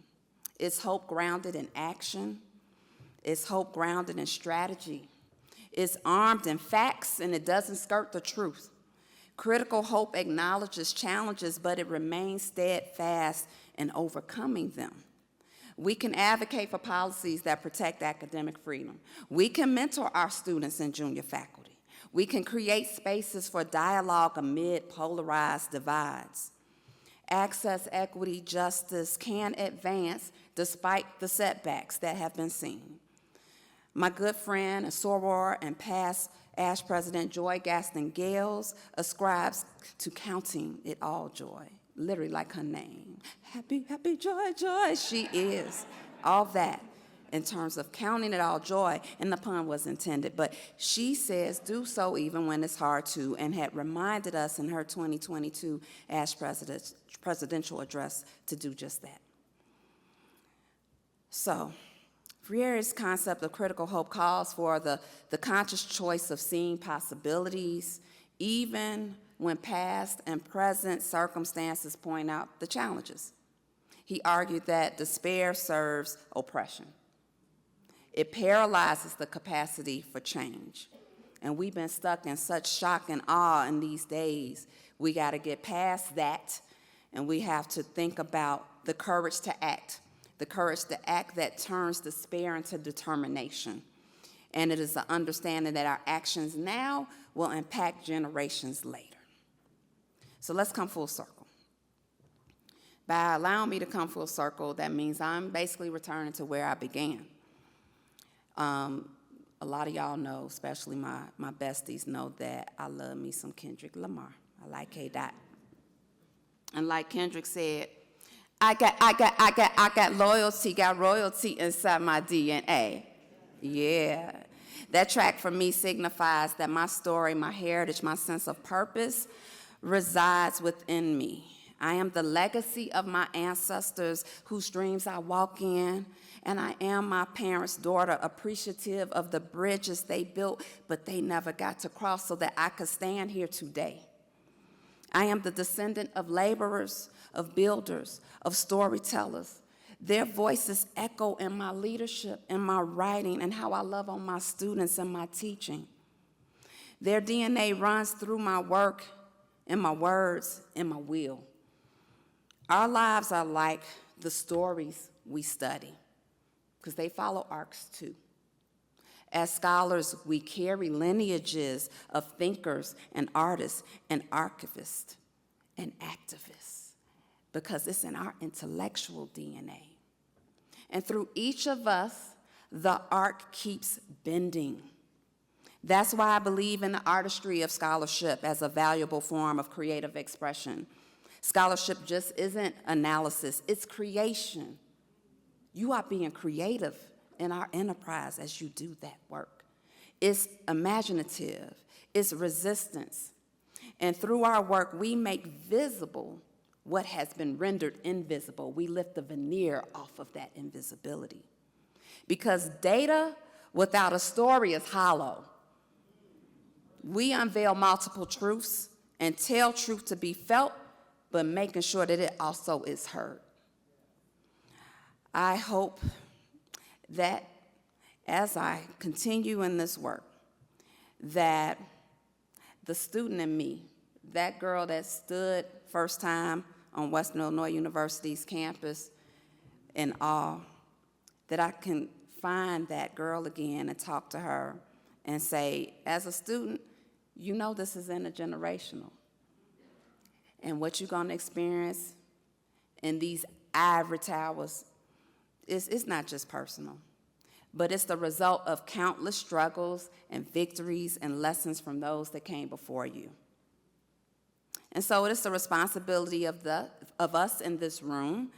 It's hope grounded in action. It's hope grounded in strategy. It's armed in facts, and it doesn't skirt the truth. Critical hope acknowledges challenges, but it remains steadfast in overcoming them. We can advocate for policies that protect academic freedom. We can mentor our students and junior faculty. We can create spaces for dialogue amid polarized divides. Access, equity, justice can advance despite the setbacks that have been seen. My good friend and soror and past ASHE President Joy Gaston Gales ascribes to counting it all joy, literally like her name. Happy, happy, joy, joy, she is. All that in terms of counting it all joy, and the pun was intended, but she says do so even when it's hard to, and had reminded us in her 2022 ASHE presidential address to do just that. So, Freire's concept of critical hope calls for the conscious choice of seeing possibilities, even when past and present circumstances point out the challenges. He argued that despair serves oppression. It paralyzes the capacity for change. And we've been stuck in such shock and awe in these days. We got to get past that, and we have to think about the courage to act. The courage to act that turns despair into determination. And it is the understanding that our actions now will impact generations later. So let's come full circle. By allowing me to come full circle, that means I'm basically returning to where I began. A lot of y'all know, especially my besties, know that I love me some Kendrick Lamar. I like K-Dot. And like Kendrick said, I got loyalty, got royalty inside my DNA. Yeah. That track for me signifies that my story, my heritage, my sense of purpose resides within me. I am the legacy of my ancestors whose dreams I walk in, and I am my parents' daughter, appreciative of the bridges they built, but they never got to cross so that I could stand here today. I am the descendant of laborers, of builders, of storytellers. Their voices echo in my leadership, in my writing, and how I love on my students and my teaching. Their DNA runs through my work, in my words, in my will. Our lives are like the stories we study, because they follow arcs too. As scholars, we carry lineages of thinkers and artists and archivists and activists, because it's in our intellectual DNA. And through each of us, the arc keeps bending. That's why I believe in the artistry of scholarship as a valuable form of creative expression. Scholarship just isn't analysis, it's creation. You are being creative in our enterprise as you do that work. it's imaginative, it's resistance. And through our work, we make visible what has been rendered invisible. We lift the veneer off of that invisibility. Because data without a story is hollow. We unveil multiple truths and tell truth to be felt, but making sure that it also is heard. I hope that as I continue in this work, that the student in me, that girl that stood first time on Western Illinois University's campus in awe, that I can find that girl again and talk to her and say, as a student, you know this is intergenerational. And what you're gonna experience in these ivory towers it's not just personal, but it's the result of countless struggles and victories and lessons from those that came before you. And so it is the responsibility of us in this room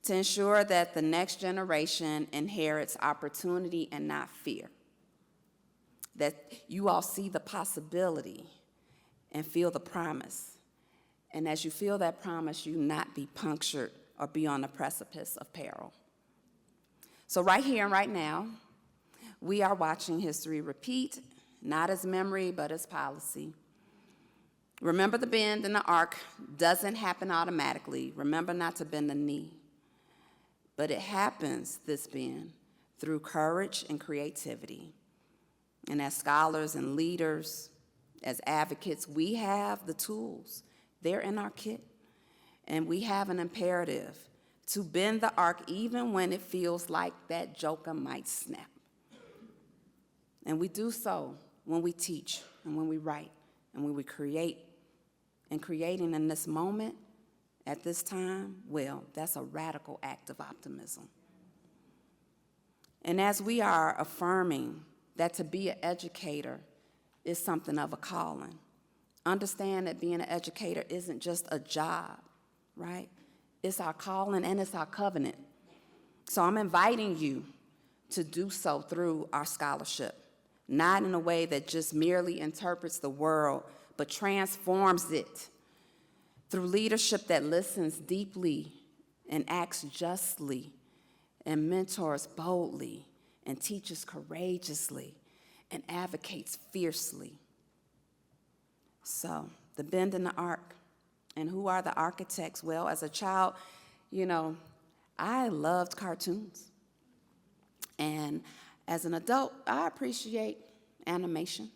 to ensure that the next generation inherits opportunity and not fear. That you all see the possibility and feel the promise. And as you feel that promise, you not be punctured or be on the precipice of peril. So right here and right now, we are watching history repeat, not as memory, but as policy. Remember, the bend in the arc doesn't happen automatically. Remember not to bend the knee. But it happens, this bend, through courage and creativity. And as scholars and leaders, as advocates, we have the tools. They're in our kit. And we have an imperative to bend the arc even when it feels like that joker might snap. And we do so when we teach and when we write and when we create. And creating in this moment, at this time, well, that's a radical act of optimism. And as we are affirming that to be an educator is something of a calling, understand that being an educator isn't just a job, right? It's our calling and it's our covenant. So I'm inviting you to do so through our scholarship, not in a way that just merely interprets the world, but transforms it through leadership that listens deeply and acts justly and mentors boldly and teaches courageously and advocates fiercely. So the bend in the arc. And who are the architects? Well, as a child, you know, I loved cartoons. And as an adult, I appreciate animation.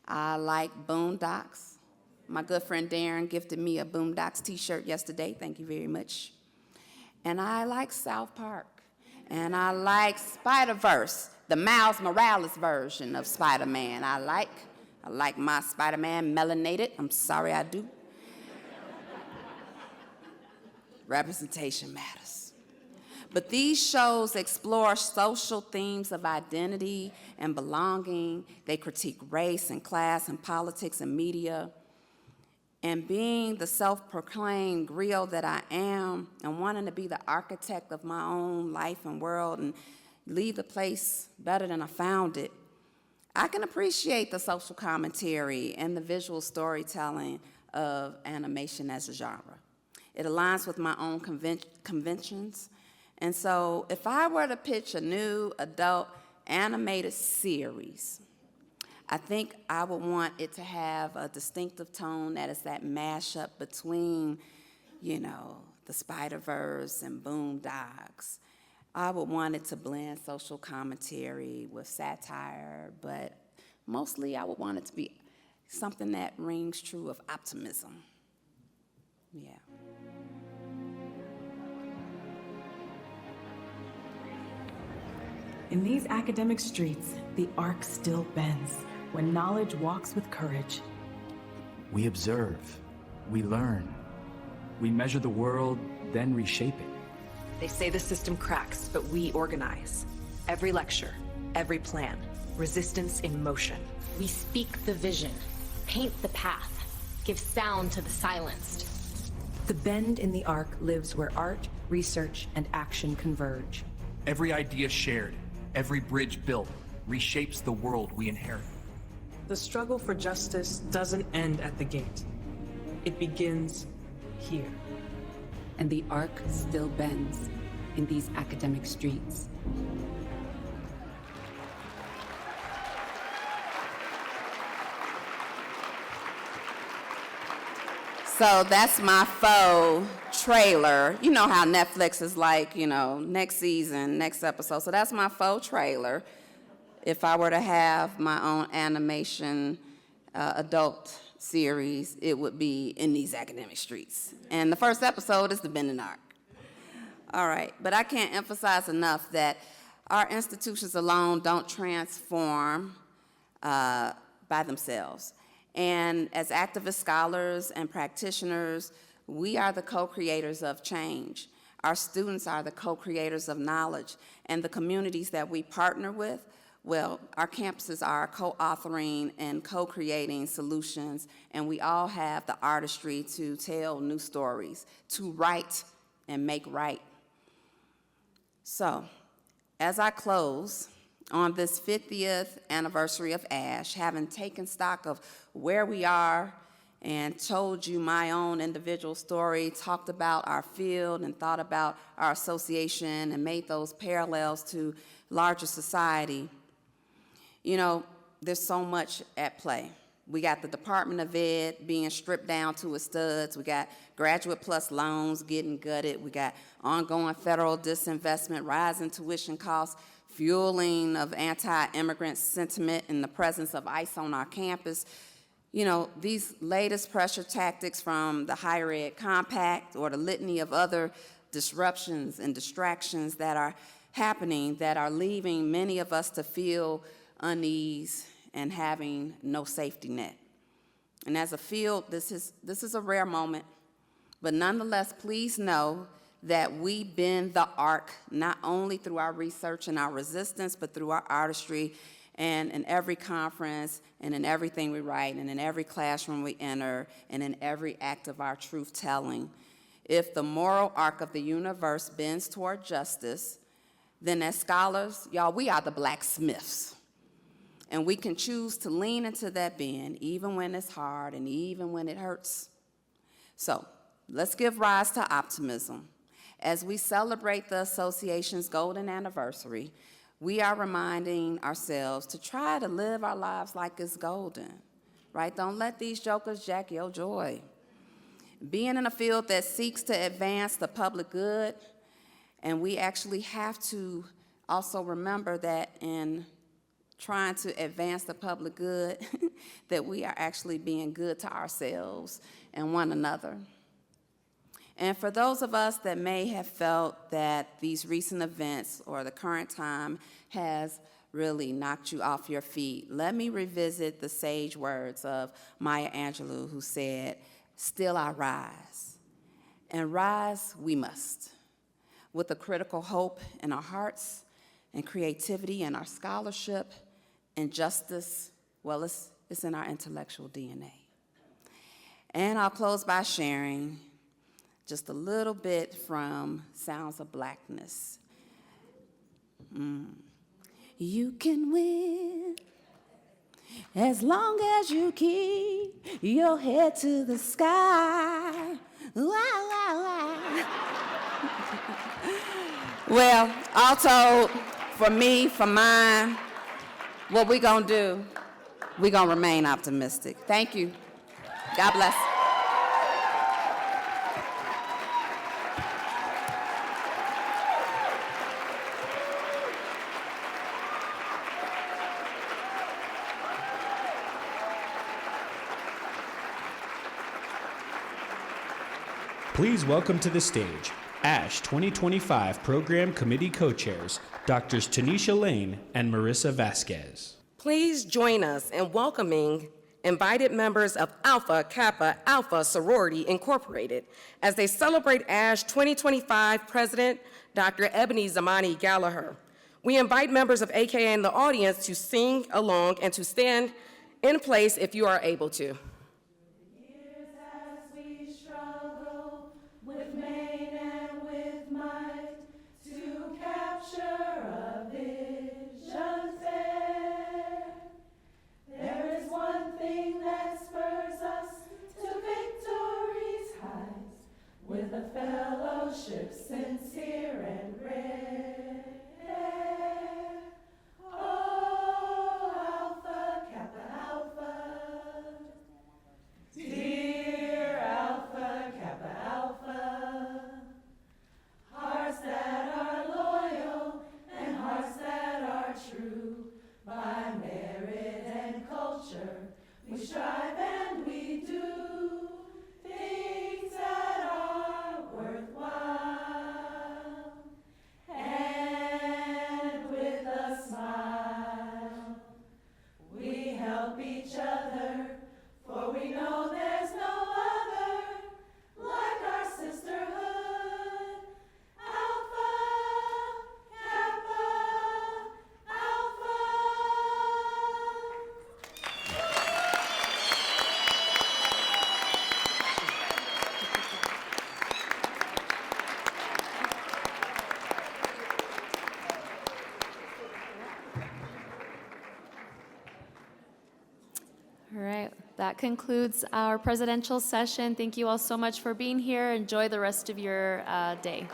I like Boondocks. My good friend Darren gifted me a Boondocks t-shirt yesterday. Thank you very much. And I like South Park. And I like Spider-Verse, the Miles Morales version of Spider-Man. I like my Spider-Man melanated. I'm sorry, I do. Representation matters. But these shows explore social themes of identity and belonging. They critique race and class and politics and media. And being the self-proclaimed griot that I am and wanting to be the architect of my own life and world and leave the place better than I found it, I can appreciate the social commentary and the visual storytelling of animation as a genre. It aligns with my own conventions. And so if I were to pitch a new adult animated series, I think I would want it to have a distinctive tone that is that mashup between, you know, the Spider-Verse and Boondocks. I would want it to blend social commentary with satire, but mostly I would want it to be something that rings true of optimism. Yeah. In these academic streets, the arc still bends when knowledge walks with courage. We observe, we learn, we measure the world, then reshape it. They say the system cracks, but we organize. Every lecture, every plan, resistance in motion. We speak the vision, paint the path, give sound to the silenced. The bend in the arc lives where art, research, and action converge. Every idea shared, every bridge built, reshapes the world we inherit. The struggle for justice doesn't end at the gate. It begins here. And the arc still bends in these academic streets. So that's my faux trailer. You know how Netflix is like, next season, next episode. So that's my faux trailer. If I were to have my own animation adult series, it would be in these academic streets. And the first episode is the bending arc. All right, but I can't emphasize enough that our institutions alone don't transform by themselves. And as activist scholars and practitioners, we are the co-creators of change. Our students are the co-creators of knowledge, and the communities that we partner with, well, our campuses are co-authoring and co-creating solutions, and we all have the artistry to tell new stories, to write and make right. So, as I close on this 50th anniversary of ASHE, having taken stock of where we are and told you my own individual story, talked about our field and thought about our association and made those parallels to larger society, there's so much at play. We got the Department of Ed being stripped down to its studs. We got Graduate Plus loans getting gutted. We got ongoing federal disinvestment, rising tuition costs, fueling of anti-immigrant sentiment in the presence of ICE on our campus. These latest pressure tactics from the Higher Ed Compact or the litany of other disruptions and distractions that are happening that are leaving many of us to feel unease and having no safety net. And as a field, this is a rare moment, but nonetheless, please know that we bend the arc not only through our research and our resistance, but through our artistry, and in every conference, and in everything we write, and in every classroom we enter, and in every act of our truth-telling. If the moral arc of the universe bends toward justice, then as scholars, y'all, we are the blacksmiths. And we can choose to lean into that bend, even when it's hard and even when it hurts. So let's give rise to optimism. As we celebrate the association's golden anniversary, we are reminding ourselves to try to live our lives like it's golden, right? Don't let these jokers jack your joy. Being in a field that seeks to advance the public good, and we actually have to also remember that in trying to advance the public good, that we are actually being good to ourselves and one another. And for those of us that may have felt that these recent events or the current time has really knocked you off your feet, let me revisit the sage words of Maya Angelou, who said, "Still I rise, and rise we must, with a critical hope in our hearts and creativity in our scholarship, and justice, well, it's in our intellectual DNA." And I'll close by sharing just a little bit from Sounds of Blackness. You can win as long as you keep your head to the sky. Well, all told, for me, for mine, what we gonna do, we gonna remain optimistic. Thank you. God bless. Please welcome to the stage ASHE 2025 Program Committee Co-Chairs, Drs. Tanisha Lane and Marissa Vasquez. Please join us in welcoming invited members of Alpha Kappa Alpha Sorority Incorporated as they celebrate ASHE 2025 President Dr. Ebony Zamani-Gallaher. We invite members of AKA in the audience to sing along and to stand in place if you are able to. Capture a vision fair. clear and rare. Oh, Alpha, Kappa, Alpha. Dear Alpha, Kappa, Alpha. Hearts that are loyal and hearts that are true. By merit and culture, we strive and we do things that are worthwhile. And with a smile, we help each other, for we know there's no other like our sisterhood. Alpha, Kappa, Alpha. All right, that concludes our presidential session. Thank you all so much for being here. Enjoy the rest of your day.